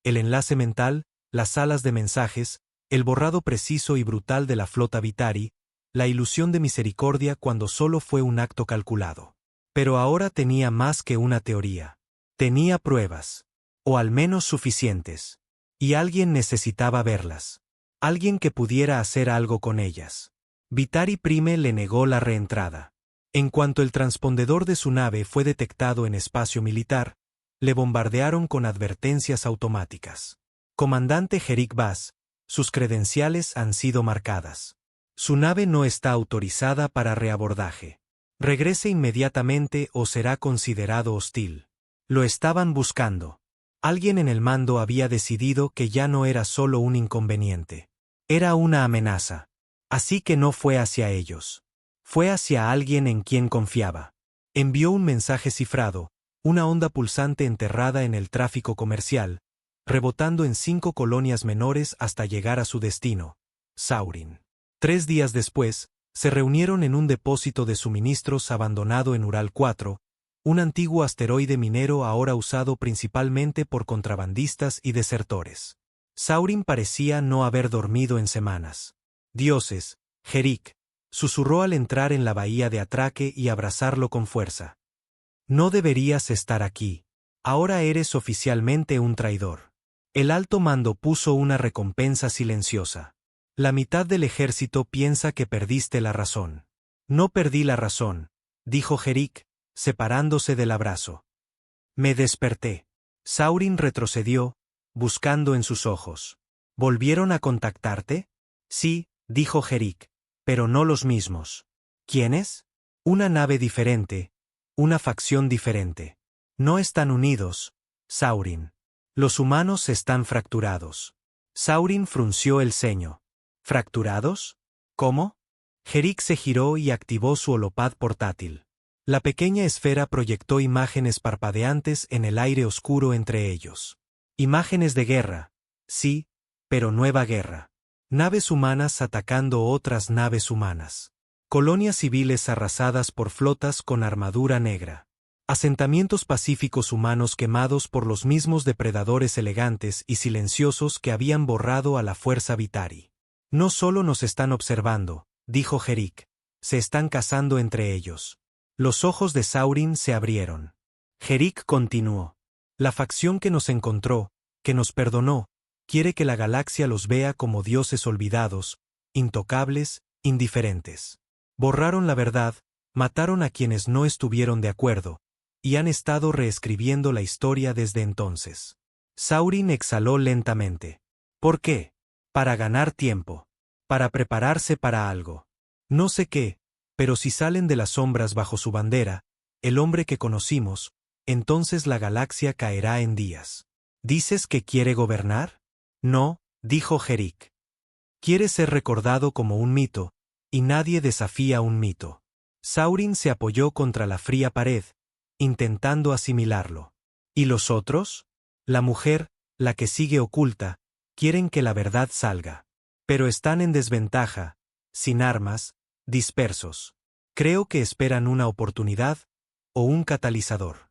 El enlace mental, las salas de mensajes, el borrado preciso y brutal de la flota Vitari, la ilusión de misericordia cuando solo fue un acto calculado. Pero ahora tenía más que una teoría. Tenía pruebas. O al menos suficientes. Y alguien necesitaba verlas. Alguien que pudiera hacer algo con ellas. Vitari Prime le negó la reentrada. En cuanto el transpondedor de su nave fue detectado en espacio militar, le bombardearon con advertencias automáticas. Comandante Jerick Bass, sus credenciales han sido marcadas. Su nave no está autorizada para reabordaje. Regrese inmediatamente o será considerado hostil. Lo estaban buscando. Alguien en el mando había decidido que ya no era solo un inconveniente. Era una amenaza. Así que no fue hacia ellos. Fue hacia alguien en quien confiaba. Envió un mensaje cifrado, una onda pulsante enterrada en el tráfico comercial, rebotando en 5 colonias menores hasta llegar a su destino, Saurin. 3 días después, se reunieron en un depósito de suministros abandonado en Ural 4, un antiguo asteroide minero ahora usado principalmente por contrabandistas y desertores. Saurin parecía no haber dormido en semanas. Dioses, Jerick, susurró al entrar en la bahía de atraque y abrazarlo con fuerza. No deberías estar aquí. Ahora eres oficialmente un traidor. El alto mando puso una recompensa silenciosa. La mitad del ejército piensa que perdiste la razón. No perdí la razón, dijo Jerick, separándose del abrazo. Me desperté. Saurin retrocedió, buscando en sus ojos. ¿Volvieron a contactarte? Sí, dijo Jerick, pero no los mismos. ¿Quiénes? Una nave diferente, una facción diferente. No están unidos, Saurin. Los humanos están fracturados. Saurin frunció el ceño. ¿Fracturados? ¿Cómo? Jerick se giró y activó su holopad portátil. La pequeña esfera proyectó imágenes parpadeantes en el aire oscuro entre ellos. Imágenes de guerra. Sí, pero nueva guerra. Naves humanas atacando otras naves humanas. Colonias civiles arrasadas por flotas con armadura negra. Asentamientos pacíficos humanos quemados por los mismos depredadores elegantes y silenciosos que habían borrado a la fuerza Vitari. No solo nos están observando, dijo Jerick, se están cazando entre ellos. Los ojos de Saurin se abrieron. Jerick continuó. La facción que nos encontró, que nos perdonó, quiere que la galaxia los vea como dioses olvidados, intocables, indiferentes. Borraron la verdad, mataron a quienes no estuvieron de acuerdo, y han estado reescribiendo la historia desde entonces. Saurin exhaló lentamente. ¿Por qué? Para ganar tiempo. Para prepararse para algo. No sé qué, pero si salen de las sombras bajo su bandera, el hombre que conocimos, entonces la galaxia caerá en días. ¿Dices que quiere gobernar? No, dijo Jerick. Quiere ser recordado como un mito, y nadie desafía un mito. Saurin se apoyó contra la fría pared, intentando asimilarlo. ¿Y los otros? La mujer, la que sigue oculta, quieren que la verdad salga. Pero están en desventaja, sin armas, dispersos. Creo que esperan una oportunidad, o un catalizador.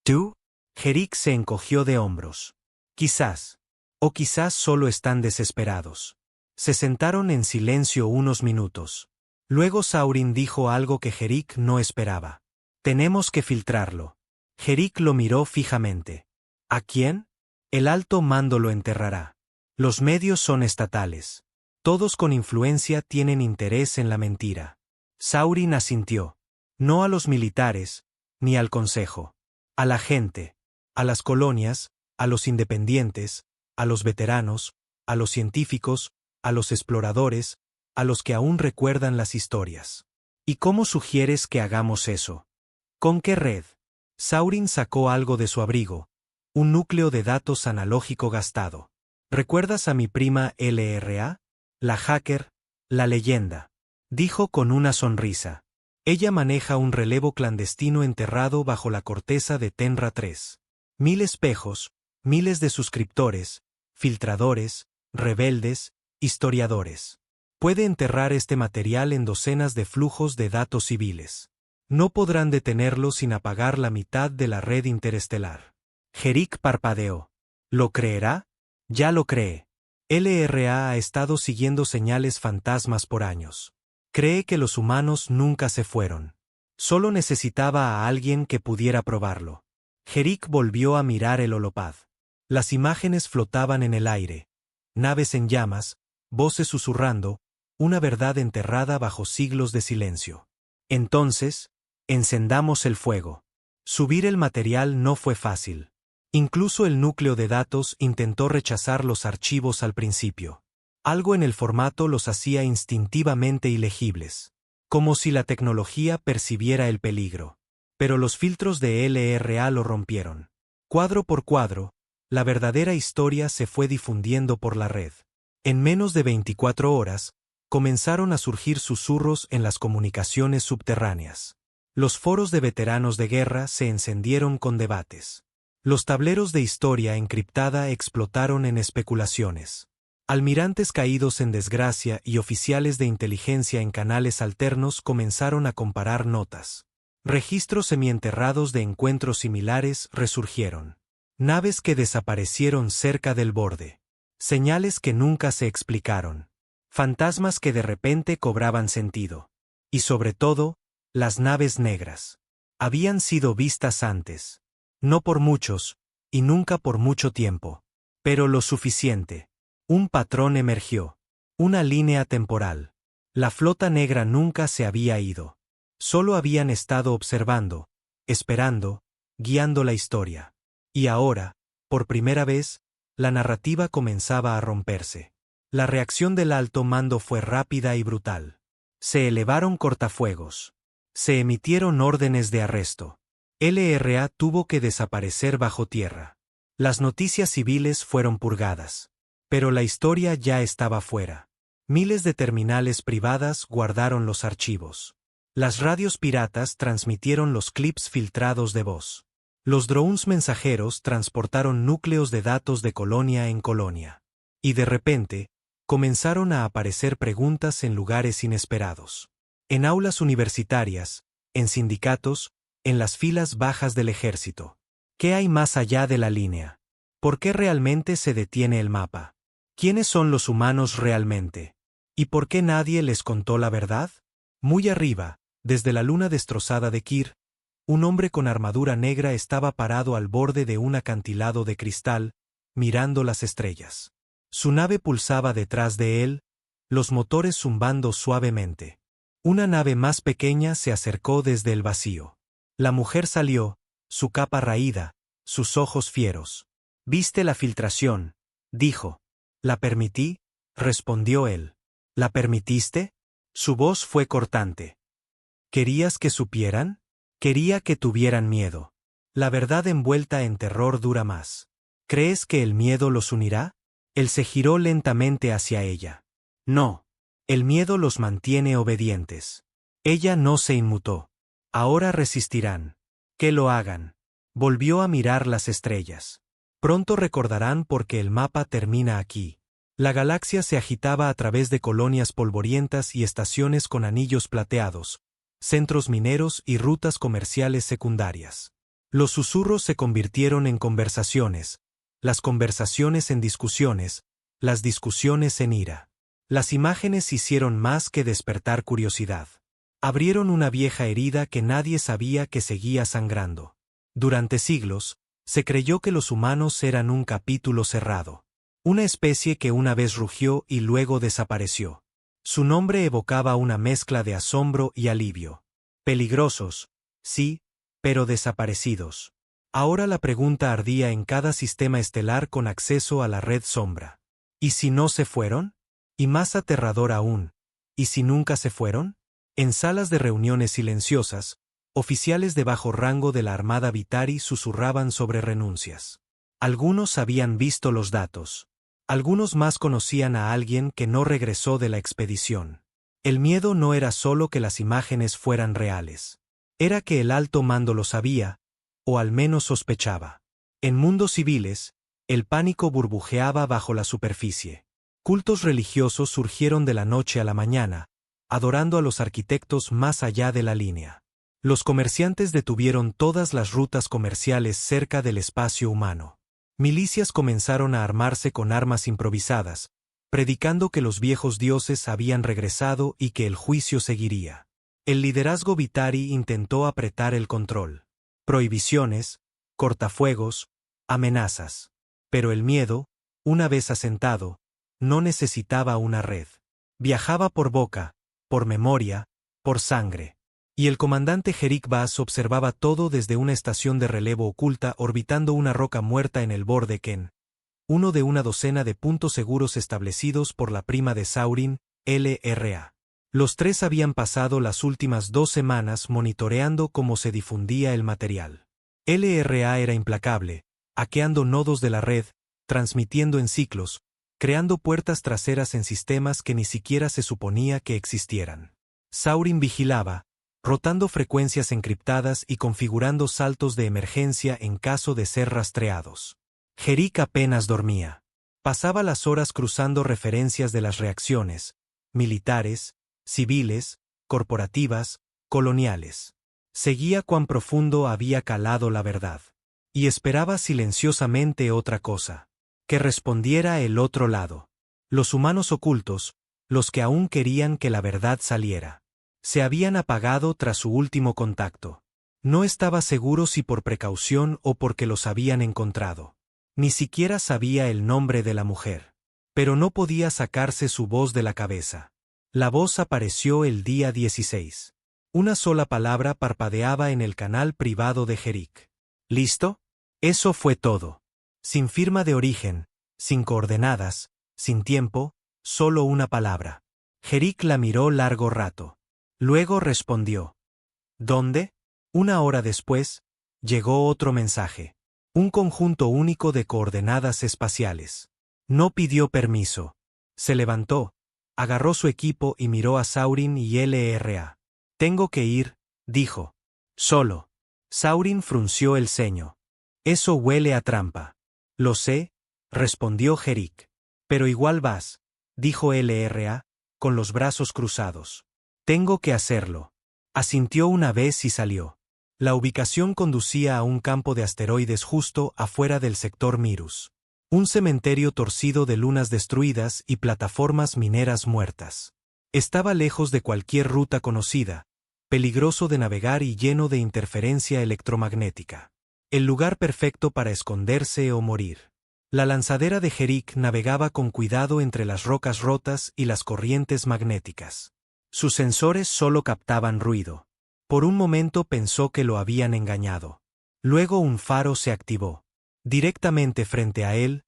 ¿Tú? Jerick se encogió de hombros. Quizás. O quizás solo están desesperados. Se sentaron en silencio unos minutos. Luego Saurin dijo algo que Jerick no esperaba. Tenemos que filtrarlo. Jerick lo miró fijamente. ¿A quién? El alto mando lo enterrará. Los medios son estatales. Todos con influencia tienen interés en la mentira. Saurin asintió. No a los militares, ni al consejo. A la gente. A las colonias, a los independientes, a los veteranos, a los científicos, a los exploradores, a los que aún recuerdan las historias. ¿Y cómo sugieres que hagamos eso? ¿Con qué red? Saurin sacó algo de su abrigo, un núcleo de datos analógico gastado. ¿Recuerdas a mi prima LRA? La hacker, la leyenda. Dijo con una sonrisa. Ella maneja un relevo clandestino enterrado bajo la corteza de Tenra 3. 1000 espejos, miles de suscriptores, filtradores, rebeldes, historiadores. Puede enterrar este material en docenas de flujos de datos civiles. No podrán detenerlo sin apagar la mitad de la red interestelar. Jerick parpadeó. ¿Lo creerá? Ya lo cree. LRA ha estado siguiendo señales fantasmas por años. Cree que los humanos nunca se fueron. Solo necesitaba a alguien que pudiera probarlo. Jerick volvió a mirar el holopad. Las imágenes flotaban en el aire. Naves en llamas, voces susurrando, una verdad enterrada bajo siglos de silencio. Entonces, encendamos el fuego. Subir el material no fue fácil. Incluso el núcleo de datos intentó rechazar los archivos al principio. Algo en el formato los hacía instintivamente ilegibles. Como si la tecnología percibiera el peligro. Pero los filtros de LRA lo rompieron. Cuadro por cuadro, la verdadera historia se fue difundiendo por la red. En menos de 24 horas, comenzaron a surgir susurros en las comunicaciones subterráneas. Los foros de veteranos de guerra se encendieron con debates. Los tableros de historia encriptada explotaron en especulaciones. Almirantes caídos en desgracia y oficiales de inteligencia en canales alternos comenzaron a comparar notas. Registros semienterrados de encuentros similares resurgieron. Naves que desaparecieron cerca del borde. Señales que nunca se explicaron. Fantasmas que de repente cobraban sentido. Y sobre todo, las naves negras. Habían sido vistas antes. No por muchos, y nunca por mucho tiempo. Pero lo suficiente. Un patrón emergió. Una línea temporal. La flota negra nunca se había ido. Solo habían estado observando, esperando, guiando la historia. Y ahora, por primera vez, la narrativa comenzaba a romperse. La reacción del alto mando fue rápida y brutal. Se elevaron cortafuegos. Se emitieron órdenes de arresto. LRA tuvo que desaparecer bajo tierra. Las noticias civiles fueron purgadas. Pero la historia ya estaba fuera. Miles de terminales privadas guardaron los archivos. Las radios piratas transmitieron los clips filtrados de voz. Los drones mensajeros transportaron núcleos de datos de colonia en colonia. Y de repente, comenzaron a aparecer preguntas en lugares inesperados. En aulas universitarias, en sindicatos, en las filas bajas del ejército. ¿Qué hay más allá de la línea? ¿Por qué realmente se detiene el mapa? ¿Quiénes son los humanos realmente? ¿Y por qué nadie les contó la verdad? Muy arriba, desde la luna destrozada de Kir, un hombre con armadura negra estaba parado al borde de un acantilado de cristal, mirando las estrellas. Su nave pulsaba detrás de él, los motores zumbando suavemente. Una nave más pequeña se acercó desde el vacío. La mujer salió, su capa raída, sus ojos fieros. «¿Viste la filtración?», dijo. «¿La permití?», respondió él. «¿La permitiste?». Su voz fue cortante. «¿Querías que supieran?». «Quería que tuvieran miedo». La verdad envuelta en terror dura más. «¿Crees que el miedo los unirá?». Él se giró lentamente hacia ella. «No. El miedo los mantiene obedientes». Ella no se inmutó. «Ahora resistirán». «Que lo hagan». Volvió a mirar las estrellas. «Pronto recordarán porque el mapa termina aquí». La galaxia se agitaba a través de colonias polvorientas y estaciones con anillos plateados, centros mineros y rutas comerciales secundarias. Los susurros se convirtieron en conversaciones, las conversaciones en discusiones, las discusiones en ira. Las imágenes hicieron más que despertar curiosidad. Abrieron una vieja herida que nadie sabía que seguía sangrando. Durante siglos, se creyó que los humanos eran un capítulo cerrado. Una especie que una vez rugió y luego desapareció. Su nombre evocaba una mezcla de asombro y alivio. Peligrosos, sí, pero desaparecidos. Ahora la pregunta ardía en cada sistema estelar con acceso a la red sombra. ¿Y si no se fueron? Y más aterrador aún, ¿y si nunca se fueron? En salas de reuniones silenciosas, oficiales de bajo rango de la Armada Vitari susurraban sobre renuncias. Algunos habían visto los datos. Algunos más conocían a alguien que no regresó de la expedición. El miedo no era solo que las imágenes fueran reales. Era que el alto mando lo sabía, o al menos sospechaba. En mundos civiles, el pánico burbujeaba bajo la superficie. Cultos religiosos surgieron de la noche a la mañana, adorando a los arquitectos más allá de la línea. Los comerciantes detuvieron todas las rutas comerciales cerca del espacio humano. Milicias comenzaron a armarse con armas improvisadas, predicando que los viejos dioses habían regresado y que el juicio seguiría. El liderazgo Vitari intentó apretar el control. Prohibiciones, cortafuegos, amenazas. Pero el miedo, una vez asentado, no necesitaba una red. Viajaba por boca, por memoria, por sangre. Y el comandante Jerik Bass observaba todo desde una estación de relevo oculta orbitando una roca muerta en el borde Ken, uno de una docena de puntos seguros establecidos por la prima de Saurin, LRA. Los tres habían pasado las últimas 2 semanas monitoreando cómo se difundía el material. LRA era implacable, hackeando nodos de la red, transmitiendo en ciclos, creando puertas traseras en sistemas que ni siquiera se suponía que existieran. Saurin vigilaba, rotando frecuencias encriptadas y configurando saltos de emergencia en caso de ser rastreados. Jerik apenas dormía. Pasaba las horas cruzando referencias de las reacciones, militares, civiles, corporativas, coloniales. Seguía cuán profundo había calado la verdad. Y esperaba silenciosamente otra cosa. Que respondiera el otro lado. Los humanos ocultos, los que aún querían que la verdad saliera. Se habían apagado tras su último contacto. No estaba seguro si por precaución o porque los habían encontrado. Ni siquiera sabía el nombre de la mujer. Pero no podía sacarse su voz de la cabeza. La voz apareció el día 16. Una sola palabra parpadeaba en el canal privado de Jerik. ¿Listo? Eso fue todo. Sin firma de origen, sin coordenadas, sin tiempo, solo una palabra. Jerik la miró largo rato. Luego respondió. ¿Dónde? 1 hora después, llegó otro mensaje. Un conjunto único de coordenadas espaciales. No pidió permiso. Se levantó, agarró su equipo y miró a Saurin y LRA. Tengo que ir, dijo. Solo. Saurin frunció el ceño. Eso huele a trampa. Lo sé, respondió Jerik. Pero igual vas, dijo LRA, con los brazos cruzados. Tengo que hacerlo. Asintió una vez y salió. La ubicación conducía a un campo de asteroides justo afuera del sector Mirus. Un cementerio torcido de lunas destruidas y plataformas mineras muertas. Estaba lejos de cualquier ruta conocida, peligroso de navegar y lleno de interferencia electromagnética. El lugar perfecto para esconderse o morir. La lanzadera de Jerik navegaba con cuidado entre las rocas rotas y las corrientes magnéticas. Sus sensores solo captaban ruido. Por un momento pensó que lo habían engañado. Luego un faro se activó. Directamente frente a él,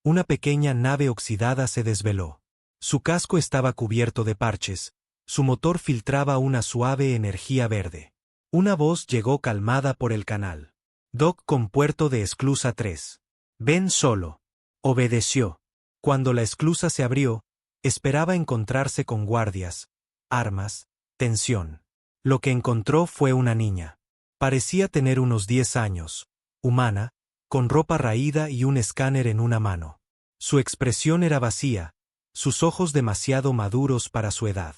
una pequeña nave oxidada se desveló. Su casco estaba cubierto de parches, su motor filtraba una suave energía verde. Una voz llegó calmada por el canal. Doc con puerto de esclusa 3. Ven solo. Obedeció. Cuando la esclusa se abrió, esperaba encontrarse con guardias, armas, tensión. Lo que encontró fue una niña. Parecía tener unos 10 años, humana, con ropa raída y un escáner en una mano. Su expresión era vacía, sus ojos demasiado maduros para su edad.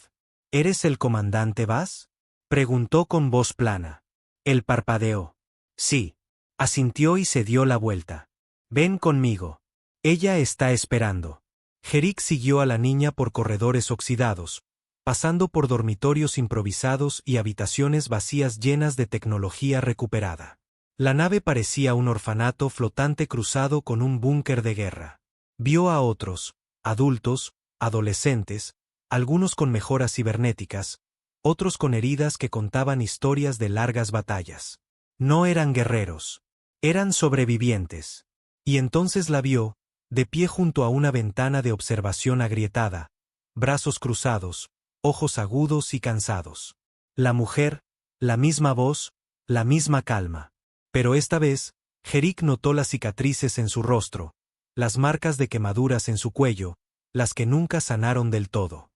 ¿Eres el comandante Bass? Preguntó con voz plana. Él parpadeó. Sí. Asintió y se dio la vuelta. Ven conmigo. Ella está esperando. Jerik siguió a la niña por corredores oxidados, pasando por dormitorios improvisados y habitaciones vacías llenas de tecnología recuperada. La nave parecía un orfanato flotante cruzado con un búnker de guerra. Vio a otros, adultos, adolescentes, algunos con mejoras cibernéticas, otros con heridas que contaban historias de largas batallas. No eran guerreros. Eran sobrevivientes. Y entonces la vio, de pie junto a una ventana de observación agrietada, brazos cruzados, ojos agudos y cansados. La mujer, la misma voz, la misma calma. Pero esta vez, Jerick notó las cicatrices en su rostro, las marcas de quemaduras en su cuello, las que nunca sanaron del todo.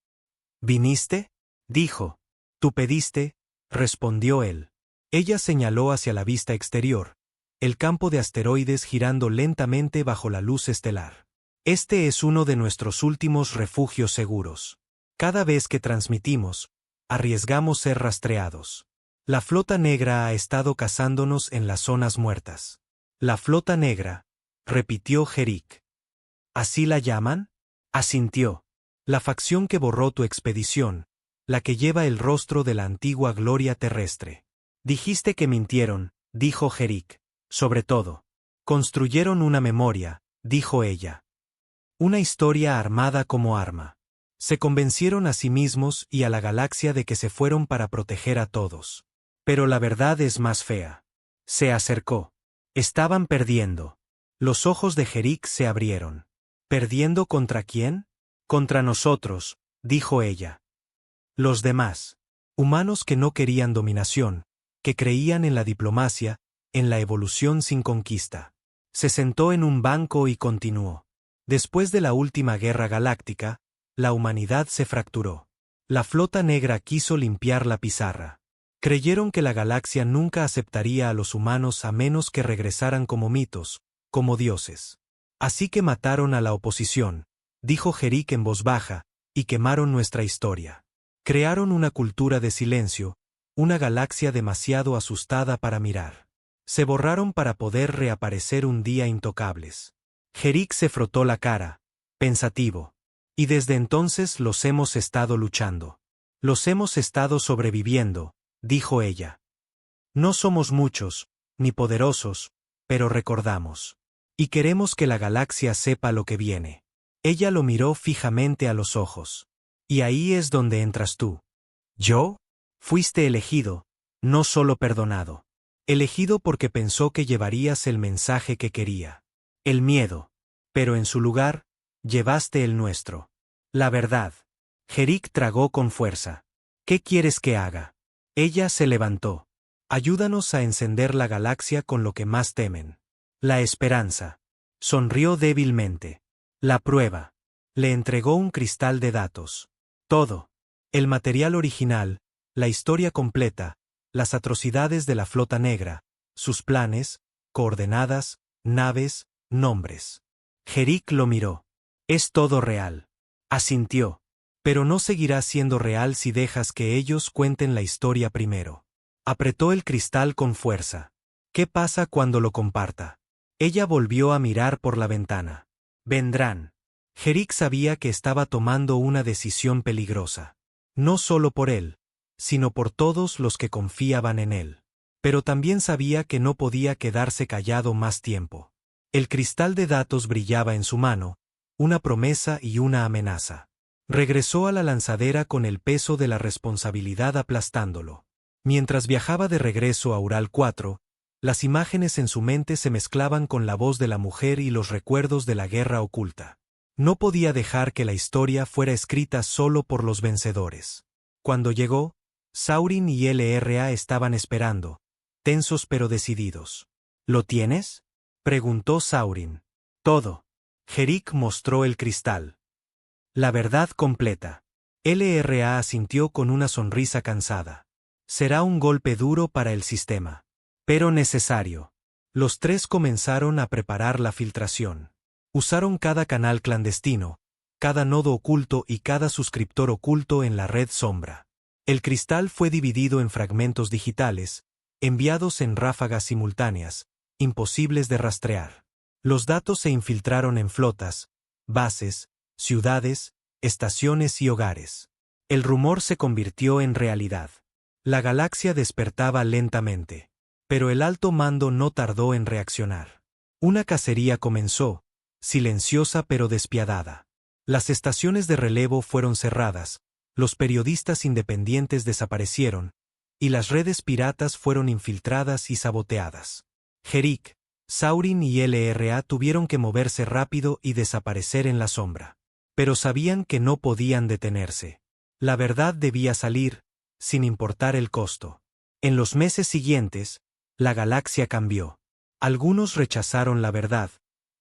¿Viniste?, dijo. ¿Tú pediste?, respondió él. Ella señaló hacia la vista exterior, el campo de asteroides girando lentamente bajo la luz estelar. Este es uno de nuestros últimos refugios seguros. Cada vez que transmitimos, arriesgamos ser rastreados. La flota negra ha estado cazándonos en las zonas muertas. La flota negra, repitió Jerick. ¿Así la llaman? Asintió. La facción que borró tu expedición, la que lleva el rostro de la antigua gloria terrestre. Dijiste que mintieron, dijo Jerick. Sobre todo, construyeron una memoria, dijo ella. Una historia armada como arma. Se convencieron a sí mismos y a la galaxia de que se fueron para proteger a todos. Pero la verdad es más fea. Se acercó. Estaban perdiendo. Los ojos de Jerick se abrieron. ¿Perdiendo contra quién? Contra nosotros, dijo ella. Los demás. Humanos que no querían dominación, que creían en la diplomacia, en la evolución sin conquista. Se sentó en un banco y continuó. Después de la última guerra galáctica, la humanidad se fracturó. La flota negra quiso limpiar la pizarra. Creyeron que la galaxia nunca aceptaría a los humanos a menos que regresaran como mitos, como dioses. Así que mataron a la oposición, dijo Jerick en voz baja, y quemaron nuestra historia. Crearon una cultura de silencio, una galaxia demasiado asustada para mirar. Se borraron para poder reaparecer un día intocables. Jerick se frotó la cara, pensativo. Y desde entonces los hemos estado luchando. Los hemos estado sobreviviendo, dijo ella. No somos muchos, ni poderosos, pero recordamos. Y queremos que la galaxia sepa lo que viene. Ella lo miró fijamente a los ojos. Y ahí es donde entras tú. ¿Yo? Fuiste elegido, no solo perdonado. Elegido porque pensó que llevarías el mensaje que quería. El miedo. Pero en su lugar, llevaste el nuestro. La verdad. Jerick tragó con fuerza. ¿Qué quieres que haga? Ella se levantó. Ayúdanos a encender la galaxia con lo que más temen. La esperanza. Sonrió débilmente. La prueba. Le entregó un cristal de datos. Todo. El material original, la historia completa, las atrocidades de la flota negra, sus planes, coordenadas, naves, nombres. Jerick lo miró. Es todo real. Asintió. Pero no seguirá siendo real si dejas que ellos cuenten la historia primero. Apretó el cristal con fuerza. ¿Qué pasa cuando lo comparta? Ella volvió a mirar por la ventana. Vendrán. Jerick sabía que estaba tomando una decisión peligrosa. No solo por él, sino por todos los que confiaban en él. Pero también sabía que no podía quedarse callado más tiempo. El cristal de datos brillaba en su mano, una promesa y una amenaza. Regresó a la lanzadera con el peso de la responsabilidad aplastándolo. Mientras viajaba de regreso a Ural 4, las imágenes en su mente se mezclaban con la voz de la mujer y los recuerdos de la guerra oculta. No podía dejar que la historia fuera escrita solo por los vencedores. Cuando llegó, Saurin y LRA estaban esperando, tensos pero decididos. ¿Lo tienes?, preguntó Saurin. Todo. Jerick mostró el cristal. La verdad completa. LRA asintió con una sonrisa cansada. Será un golpe duro para el sistema. Pero necesario. Los tres comenzaron a preparar la filtración. Usaron cada canal clandestino, cada nodo oculto y cada suscriptor oculto en la red sombra. El cristal fue dividido en fragmentos digitales, enviados en ráfagas simultáneas, imposibles de rastrear. Los datos se infiltraron en flotas, bases, ciudades, estaciones y hogares. El rumor se convirtió en realidad. La galaxia despertaba lentamente. Pero el alto mando no tardó en reaccionar. Una cacería comenzó, silenciosa pero despiadada. Las estaciones de relevo fueron cerradas, los periodistas independientes desaparecieron, y las redes piratas fueron infiltradas y saboteadas. Herrick, Saurin y LRA tuvieron que moverse rápido y desaparecer en la sombra. Pero sabían que no podían detenerse. La verdad debía salir, sin importar el costo. En los meses siguientes, la galaxia cambió. Algunos rechazaron la verdad,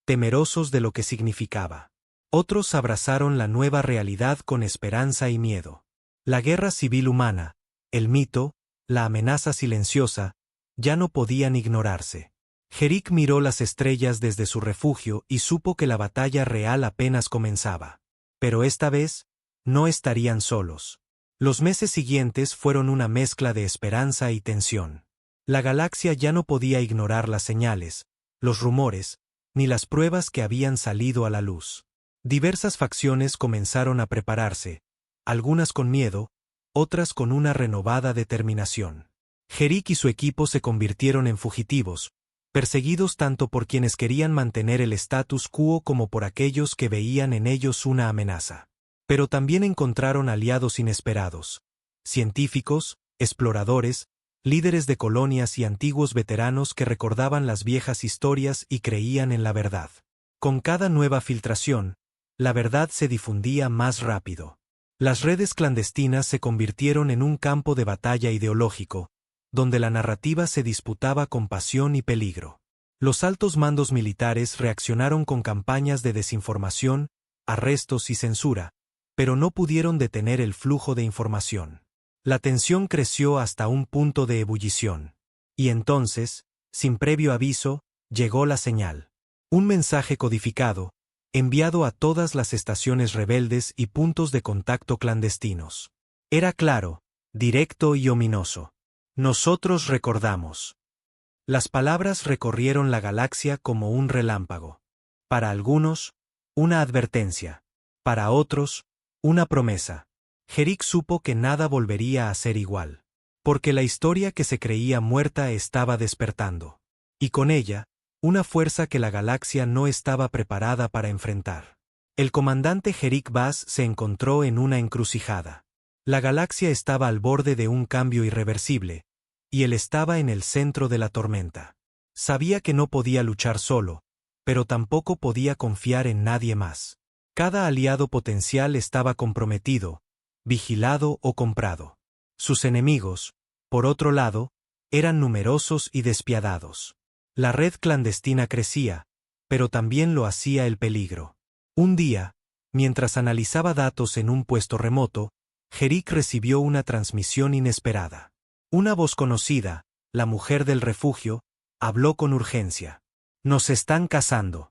temerosos de lo que significaba. Otros abrazaron la nueva realidad con esperanza y miedo. La guerra civil humana, el mito, la amenaza silenciosa, ya no podían ignorarse. Herrick miró las estrellas desde su refugio y supo que la batalla real apenas comenzaba. Pero esta vez, no estarían solos. Los meses siguientes fueron una mezcla de esperanza y tensión. La galaxia ya no podía ignorar las señales, los rumores, ni las pruebas que habían salido a la luz. Diversas facciones comenzaron a prepararse, algunas con miedo, otras con una renovada determinación. Herrick y su equipo se convirtieron en fugitivos, perseguidos tanto por quienes querían mantener el status quo como por aquellos que veían en ellos una amenaza. Pero también encontraron aliados inesperados: científicos, exploradores, líderes de colonias y antiguos veteranos que recordaban las viejas historias y creían en la verdad. Con cada nueva filtración, la verdad se difundía más rápido. Las redes clandestinas se convirtieron en un campo de batalla ideológico, donde la narrativa se disputaba con pasión y peligro. Los altos mandos militares reaccionaron con campañas de desinformación, arrestos y censura, pero no pudieron detener el flujo de información. La tensión creció hasta un punto de ebullición. Y entonces, sin previo aviso, llegó la señal. Un mensaje codificado, enviado a todas las estaciones rebeldes y puntos de contacto clandestinos. Era claro, directo y ominoso. Nosotros recordamos. Las palabras recorrieron la galaxia como un relámpago. Para algunos, una advertencia. Para otros, una promesa. Herrick supo que nada volvería a ser igual. Porque la historia que se creía muerta estaba despertando. Y con ella, una fuerza que la galaxia no estaba preparada para enfrentar. El comandante Herrick Bass se encontró en una encrucijada. La galaxia estaba al borde de un cambio irreversible, y él estaba en el centro de la tormenta. Sabía que no podía luchar solo, pero tampoco podía confiar en nadie más. Cada aliado potencial estaba comprometido, vigilado o comprado. Sus enemigos, por otro lado, eran numerosos y despiadados. La red clandestina crecía, pero también lo hacía el peligro. Un día, mientras analizaba datos en un puesto remoto, Herrick recibió una transmisión inesperada. Una voz conocida, la mujer del refugio, habló con urgencia. «Nos están cazando».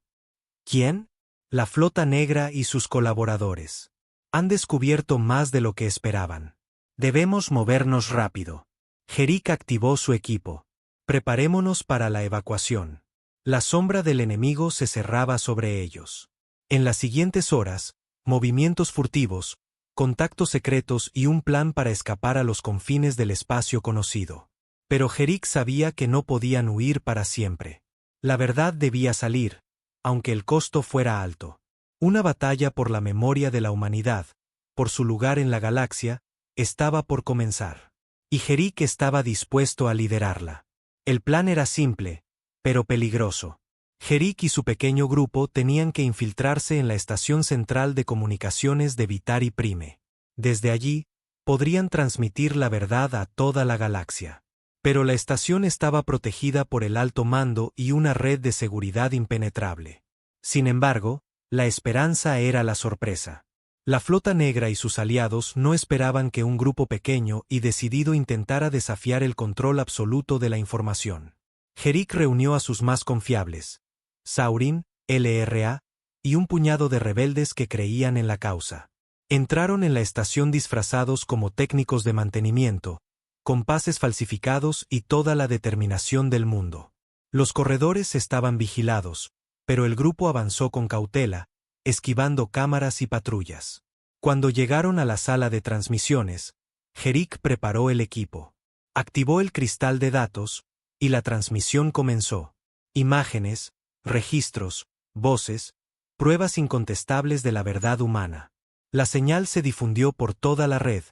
¿Quién? La Flota Negra y sus colaboradores. Han descubierto más de lo que esperaban. Debemos movernos rápido. Herrick activó su equipo. Preparémonos para la evacuación. La sombra del enemigo se cerraba sobre ellos. En las siguientes horas, movimientos furtivos, contactos secretos y un plan para escapar a los confines del espacio conocido. Pero Herrick sabía que no podían huir para siempre. La verdad debía salir, aunque el costo fuera alto. Una batalla por la memoria de la humanidad, por su lugar en la galaxia, estaba por comenzar. Y Herrick estaba dispuesto a liderarla. El plan era simple, pero peligroso. Herrick y su pequeño grupo tenían que infiltrarse en la estación central de comunicaciones de Vitari Prime. Desde allí, podrían transmitir la verdad a toda la galaxia. Pero la estación estaba protegida por el alto mando y una red de seguridad impenetrable. Sin embargo, la esperanza era la sorpresa. La Flota Negra y sus aliados no esperaban que un grupo pequeño y decidido intentara desafiar el control absoluto de la información. Herrick reunió a sus más confiables: Saurin, LRA, y un puñado de rebeldes que creían en la causa. Entraron en la estación disfrazados como técnicos de mantenimiento, con pases falsificados y toda la determinación del mundo. Los corredores estaban vigilados, pero el grupo avanzó con cautela, esquivando cámaras y patrullas. Cuando llegaron a la sala de transmisiones, Herrick preparó el equipo. Activó el cristal de datos, y la transmisión comenzó. Imágenes, registros, voces, pruebas incontestables de la verdad humana. La señal se difundió por toda la red,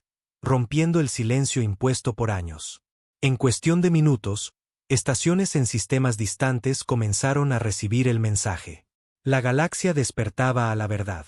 rompiendo el silencio impuesto por años. En cuestión de minutos, estaciones en sistemas distantes comenzaron a recibir el mensaje. La galaxia despertaba a la verdad.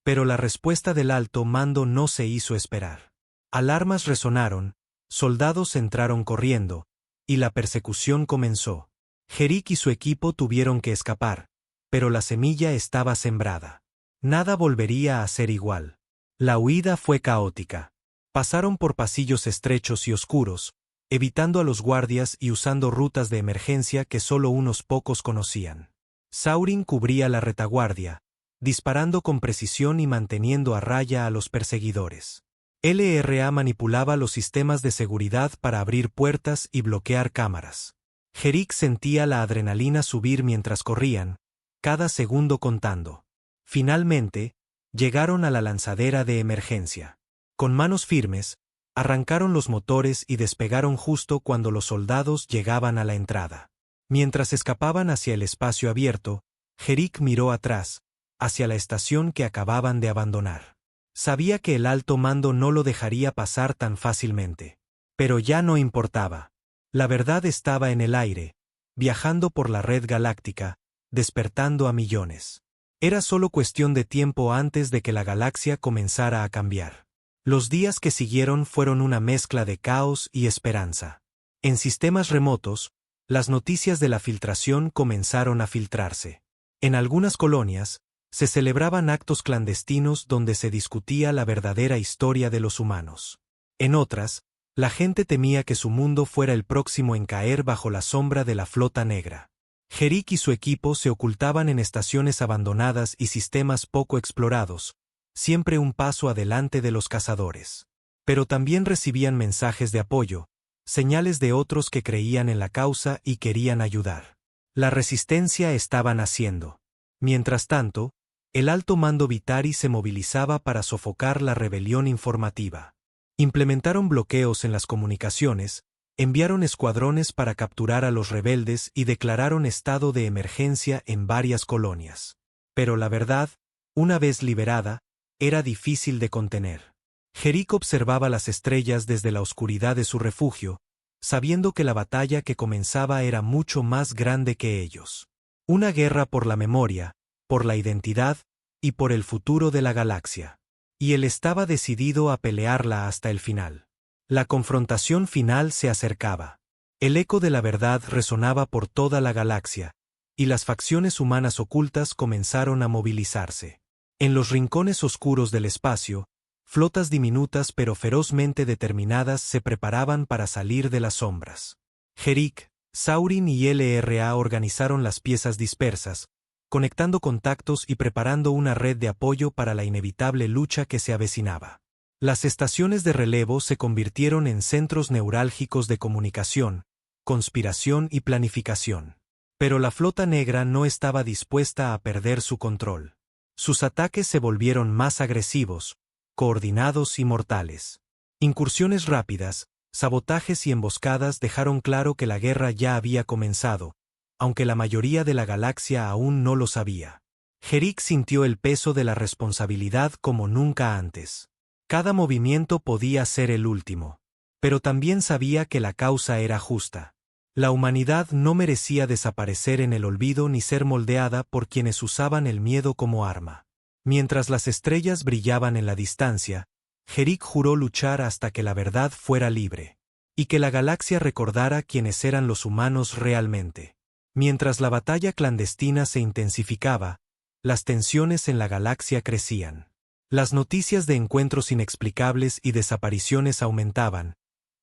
Pero la respuesta del alto mando no se hizo esperar. Alarmas resonaron, soldados entraron corriendo, y la persecución comenzó. Jerick y su equipo tuvieron que escapar, pero la semilla estaba sembrada. Nada volvería a ser igual. La huida fue caótica. Pasaron por pasillos estrechos y oscuros, evitando a los guardias y usando rutas de emergencia que solo unos pocos conocían. Saurin cubría la retaguardia, disparando con precisión y manteniendo a raya a los perseguidores. LRA manipulaba los sistemas de seguridad para abrir puertas y bloquear cámaras. Jerick sentía la adrenalina subir mientras corrían, cada segundo contando. Finalmente, llegaron a la lanzadera de emergencia. Con manos firmes, arrancaron los motores y despegaron justo cuando los soldados llegaban a la entrada. Mientras escapaban hacia el espacio abierto, Jerick miró atrás, hacia la estación que acababan de abandonar. Sabía que el alto mando no lo dejaría pasar tan fácilmente. Pero ya no importaba. La verdad estaba en el aire, viajando por la red galáctica, despertando a millones. Era solo cuestión de tiempo antes de que la galaxia comenzara a cambiar. Los días que siguieron fueron una mezcla de caos y esperanza. En sistemas remotos, las noticias de la filtración comenzaron a filtrarse. En algunas colonias, se celebraban actos clandestinos donde se discutía la verdadera historia de los humanos. En otras, la gente temía que su mundo fuera el próximo en caer bajo la sombra de la Flota Negra. Jerick y su equipo se ocultaban en estaciones abandonadas y sistemas poco explorados, siempre un paso adelante de los cazadores. Pero también recibían mensajes de apoyo, señales de otros que creían en la causa y querían ayudar. La resistencia estaba naciendo. Mientras tanto, el alto mando Vitari se movilizaba para sofocar la rebelión informativa. Implementaron bloqueos en las comunicaciones, enviaron escuadrones para capturar a los rebeldes y declararon estado de emergencia en varias colonias. Pero la verdad, una vez liberada, era difícil de contener. Jerick observaba las estrellas desde la oscuridad de su refugio, sabiendo que la batalla que comenzaba era mucho más grande que ellos. Una guerra por la memoria, por la identidad y por el futuro de la galaxia. Y él estaba decidido a pelearla hasta el final. La confrontación final se acercaba. El eco de la verdad resonaba por toda la galaxia, y las facciones humanas ocultas comenzaron a movilizarse. En los rincones oscuros del espacio, flotas diminutas pero ferozmente determinadas se preparaban para salir de las sombras. Jerick, Saurin y LRA organizaron las piezas dispersas, conectando contactos y preparando una red de apoyo para la inevitable lucha que se avecinaba. Las estaciones de relevo se convirtieron en centros neurálgicos de comunicación, conspiración y planificación. Pero la Flota Negra no estaba dispuesta a perder su control. Sus ataques se volvieron más agresivos, coordinados y mortales. Incursiones rápidas, sabotajes y emboscadas dejaron claro que la guerra ya había comenzado, aunque la mayoría de la galaxia aún no lo sabía. Jerick sintió el peso de la responsabilidad como nunca antes. Cada movimiento podía ser el último. Pero también sabía que la causa era justa. La humanidad no merecía desaparecer en el olvido ni ser moldeada por quienes usaban el miedo como arma. Mientras las estrellas brillaban en la distancia, Jerick juró luchar hasta que la verdad fuera libre. Y que la galaxia recordara quiénes eran los humanos realmente. Mientras la batalla clandestina se intensificaba, las tensiones en la galaxia crecían. Las noticias de encuentros inexplicables y desapariciones aumentaban,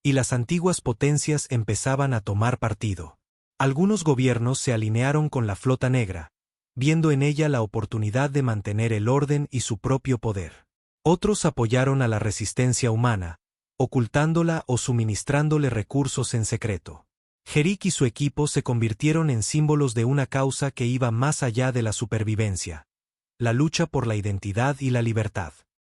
y las antiguas potencias empezaban a tomar partido. Algunos gobiernos se alinearon con la Flota Negra, viendo en ella la oportunidad de mantener el orden y su propio poder. Otros apoyaron a la resistencia humana, ocultándola o suministrándole recursos en secreto. Jerick y su equipo se convirtieron en símbolos de una causa que iba más allá de la supervivencia, la lucha por la identidad y la libertad.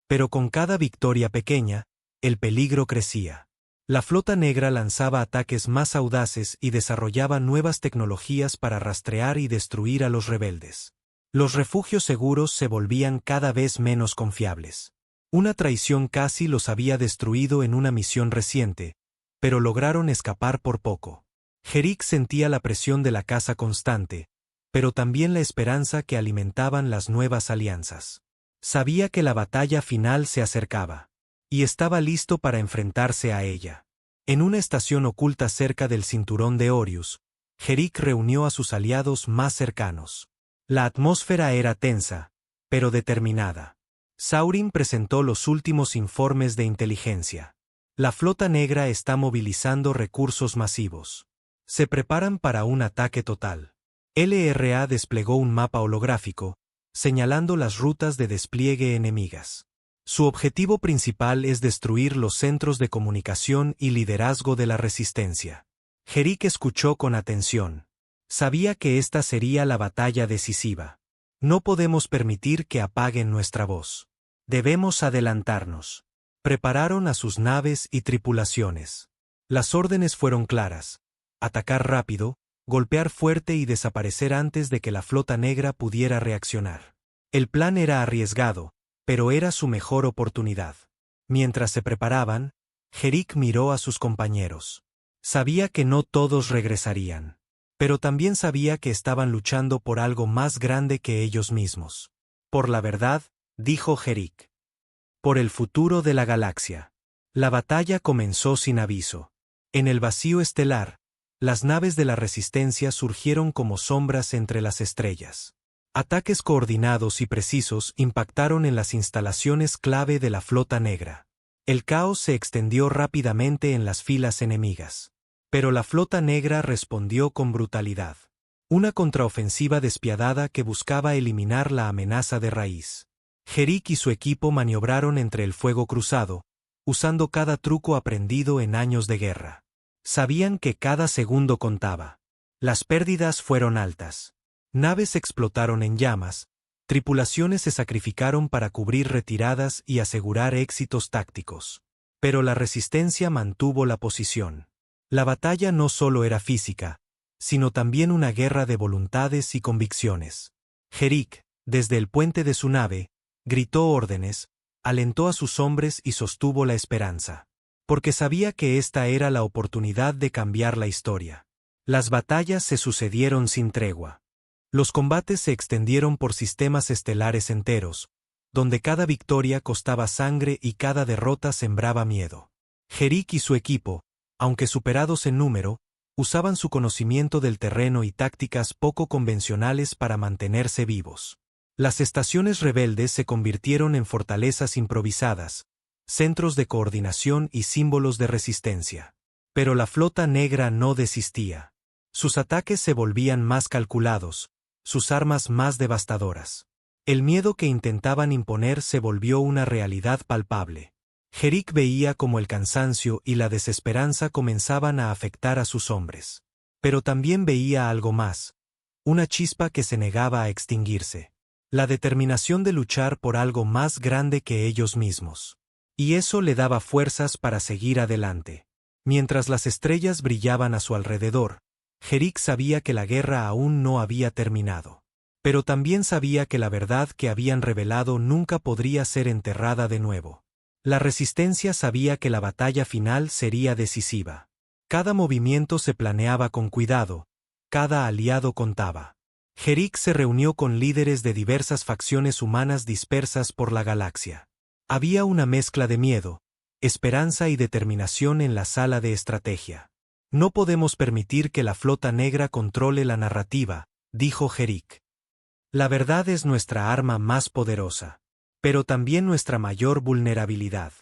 Pero con cada victoria pequeña, el peligro crecía. La Flota Negra lanzaba ataques más audaces y desarrollaba nuevas tecnologías para rastrear y destruir a los rebeldes. Los refugios seguros se volvían cada vez menos confiables. Una traición casi los había destruido en una misión reciente, pero lograron escapar por poco. Jerick sentía la presión de la caza constante, pero también la esperanza que alimentaban las nuevas alianzas. Sabía que la batalla final se acercaba, y estaba listo para enfrentarse a ella. En una estación oculta cerca del cinturón de Orius, Jerick reunió a sus aliados más cercanos. La atmósfera era tensa, pero determinada. Saurin presentó los últimos informes de inteligencia. La flota negra está movilizando recursos masivos. Se preparan para un ataque total. LRA desplegó un mapa holográfico, señalando las rutas de despliegue enemigas. Su objetivo principal es destruir los centros de comunicación y liderazgo de la resistencia. Jerick escuchó con atención. Sabía que esta sería la batalla decisiva. No podemos permitir que apaguen nuestra voz. Debemos adelantarnos. Prepararon a sus naves y tripulaciones. Las órdenes fueron claras: atacar rápido, golpear fuerte y desaparecer antes de que la flota negra pudiera reaccionar. El plan era arriesgado, pero era su mejor oportunidad. Mientras se preparaban, Jerick miró a sus compañeros. Sabía que no todos regresarían, pero también sabía que estaban luchando por algo más grande que ellos mismos. Por la verdad, dijo Jerick. Por el futuro de la galaxia. La batalla comenzó sin aviso. En el vacío estelar, las naves de la Resistencia surgieron como sombras entre las estrellas. Ataques coordinados y precisos impactaron en las instalaciones clave de la flota negra. El caos se extendió rápidamente en las filas enemigas. Pero la flota negra respondió con brutalidad. Una contraofensiva despiadada que buscaba eliminar la amenaza de raíz. Jerick y su equipo maniobraron entre el fuego cruzado, usando cada truco aprendido en años de guerra. Sabían que cada segundo contaba. Las pérdidas fueron altas. Naves explotaron en llamas, tripulaciones se sacrificaron para cubrir retiradas y asegurar éxitos tácticos. Pero la resistencia mantuvo la posición. La batalla no solo era física, sino también una guerra de voluntades y convicciones. Jerick, desde el puente de su nave, gritó órdenes, alentó a sus hombres y sostuvo la esperanza. Porque sabía que esta era la oportunidad de cambiar la historia. Las batallas se sucedieron sin tregua. Los combates se extendieron por sistemas estelares enteros, donde cada victoria costaba sangre y cada derrota sembraba miedo. Jerick y su equipo, aunque superados en número, usaban su conocimiento del terreno y tácticas poco convencionales para mantenerse vivos. Las estaciones rebeldes se convirtieron en fortalezas improvisadas, centros de coordinación y símbolos de resistencia. Pero la flota negra no desistía. Sus ataques se volvían más calculados, sus armas más devastadoras. El miedo que intentaban imponer se volvió una realidad palpable. Jerick veía cómo el cansancio y la desesperanza comenzaban a afectar a sus hombres. Pero también veía algo más, una chispa que se negaba a extinguirse. La determinación de luchar por algo más grande que ellos mismos. Y eso le daba fuerzas para seguir adelante. Mientras las estrellas brillaban a su alrededor, Jerick sabía que la guerra aún no había terminado. Pero también sabía que la verdad que habían revelado nunca podría ser enterrada de nuevo. La resistencia sabía que la batalla final sería decisiva. Cada movimiento se planeaba con cuidado, cada aliado contaba. Jerick se reunió con líderes de diversas facciones humanas dispersas por la galaxia. Había una mezcla de miedo, esperanza y determinación en la sala de estrategia. No podemos permitir que la flota negra controle la narrativa, dijo Jerick. La verdad es nuestra arma más poderosa, pero también nuestra mayor vulnerabilidad.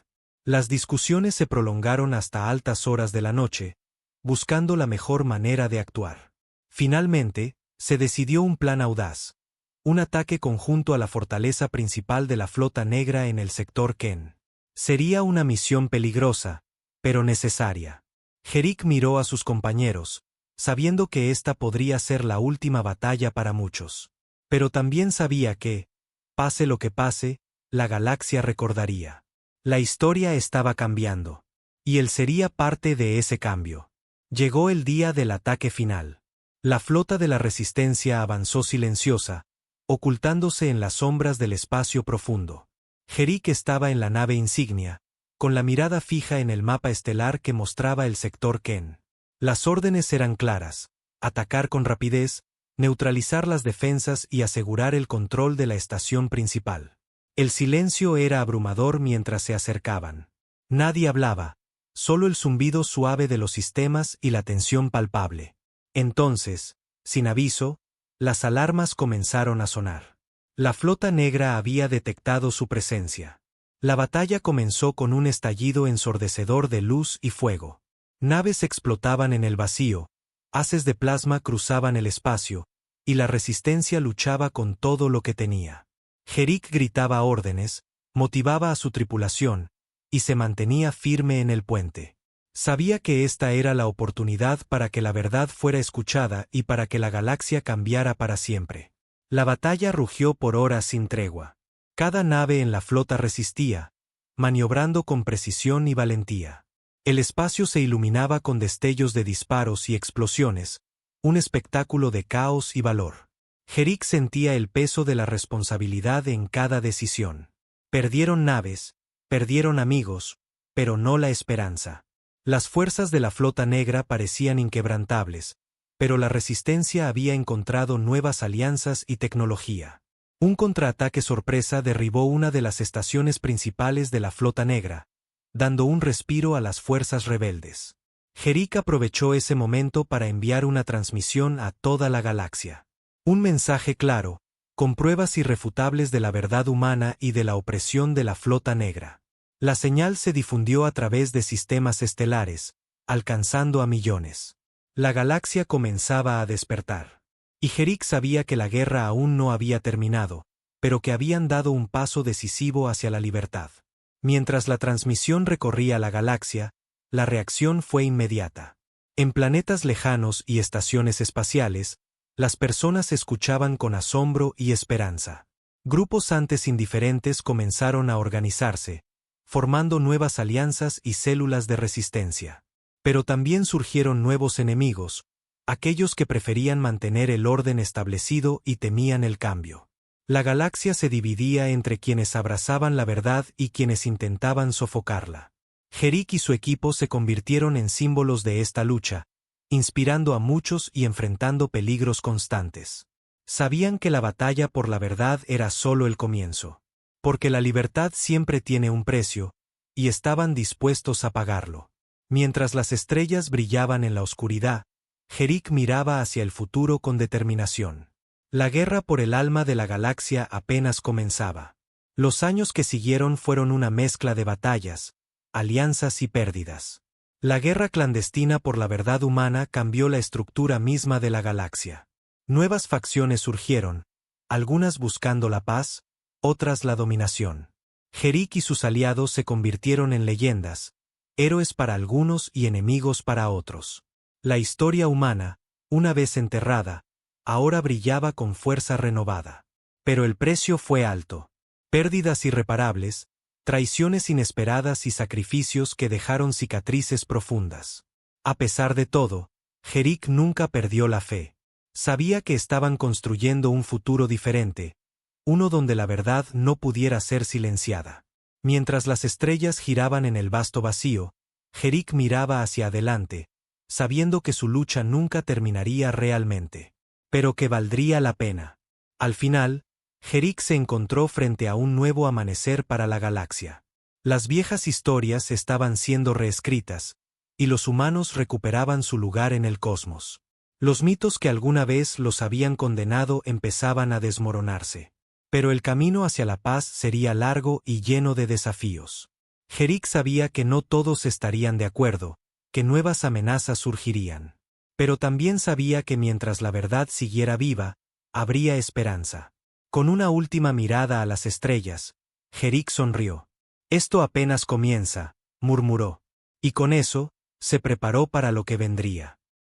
Las discusiones se prolongaron hasta altas horas de la noche, buscando la mejor manera de actuar. Finalmente, se decidió un plan audaz, un ataque conjunto a la fortaleza principal de la flota negra en el sector Ken. Sería una misión peligrosa, pero necesaria. Jerick miró a sus compañeros, sabiendo que esta podría ser la última batalla para muchos. Pero también sabía que, pase lo que pase, la galaxia recordaría. La historia estaba cambiando. Y él sería parte de ese cambio. Llegó el día del ataque final. La flota de la Resistencia avanzó silenciosa, ocultándose en las sombras del espacio profundo. Jerick estaba en la nave insignia, con la mirada fija en el mapa estelar que mostraba el sector Ken. Las órdenes eran claras: atacar con rapidez, neutralizar las defensas y asegurar el control de la estación principal. El silencio era abrumador mientras se acercaban. Nadie hablaba, solo el zumbido suave de los sistemas y la tensión palpable. Entonces, sin aviso, las alarmas comenzaron a sonar. La flota negra había detectado su presencia. La batalla comenzó con un estallido ensordecedor de luz y fuego. Naves explotaban en el vacío, haces de plasma cruzaban el espacio, y la resistencia luchaba con todo lo que tenía. Jerick gritaba órdenes, motivaba a su tripulación, y se mantenía firme en el puente. Sabía que esta era la oportunidad para que la verdad fuera escuchada y para que la galaxia cambiara para siempre. La batalla rugió por horas sin tregua. Cada nave en la flota resistía, maniobrando con precisión y valentía. El espacio se iluminaba con destellos de disparos y explosiones, un espectáculo de caos y valor. Jerick sentía el peso de la responsabilidad en cada decisión. Perdieron naves, perdieron amigos, pero no la esperanza. Las fuerzas de la flota negra parecían inquebrantables, pero la resistencia había encontrado nuevas alianzas y tecnología. Un contraataque sorpresa derribó una de las estaciones principales de la flota negra, dando un respiro a las fuerzas rebeldes. Jerick aprovechó ese momento para enviar una transmisión a toda la galaxia. Un mensaje claro, con pruebas irrefutables de la verdad humana y de la opresión de la flota negra. La señal se difundió a través de sistemas estelares, alcanzando a millones. La galaxia comenzaba a despertar. Y Jerick sabía que la guerra aún no había terminado, pero que habían dado un paso decisivo hacia la libertad. Mientras la transmisión recorría la galaxia, la reacción fue inmediata. En planetas lejanos y estaciones espaciales, las personas escuchaban con asombro y esperanza. Grupos antes indiferentes comenzaron a organizarse, formando nuevas alianzas y células de resistencia. Pero también surgieron nuevos enemigos, aquellos que preferían mantener el orden establecido y temían el cambio. La galaxia se dividía entre quienes abrazaban la verdad y quienes intentaban sofocarla. Jerick y su equipo se convirtieron en símbolos de esta lucha, inspirando a muchos y enfrentando peligros constantes. Sabían que la batalla por la verdad era solo el comienzo. Porque la libertad siempre tiene un precio, y estaban dispuestos a pagarlo. Mientras las estrellas brillaban en la oscuridad, Jerick miraba hacia el futuro con determinación. La guerra por el alma de la galaxia apenas comenzaba. Los años que siguieron fueron una mezcla de batallas, alianzas y pérdidas. La guerra clandestina por la verdad humana cambió la estructura misma de la galaxia. Nuevas facciones surgieron, algunas buscando la paz, otras la dominación. Jerick y sus aliados se convirtieron en leyendas, héroes para algunos y enemigos para otros. La historia humana, una vez enterrada, ahora brillaba con fuerza renovada. Pero el precio fue alto. Pérdidas irreparables, traiciones inesperadas y sacrificios que dejaron cicatrices profundas. A pesar de todo, Jerick nunca perdió la fe. Sabía que estaban construyendo un futuro diferente, uno donde la verdad no pudiera ser silenciada. Mientras las estrellas giraban en el vasto vacío, Jerick miraba hacia adelante, sabiendo que su lucha nunca terminaría realmente, pero que valdría la pena. Al final, Jerick se encontró frente a un nuevo amanecer para la galaxia. Las viejas historias estaban siendo reescritas, y los humanos recuperaban su lugar en el cosmos. Los mitos que alguna vez los habían condenado empezaban a desmoronarse. Pero el camino hacia la paz sería largo y lleno de desafíos. Jerick sabía que no todos estarían de acuerdo, que nuevas amenazas surgirían. Pero también sabía que mientras la verdad siguiera viva, habría esperanza. Con una última mirada a las estrellas, Jerick sonrió. Esto apenas comienza, murmuró. Y con eso, se preparó para lo que vendría.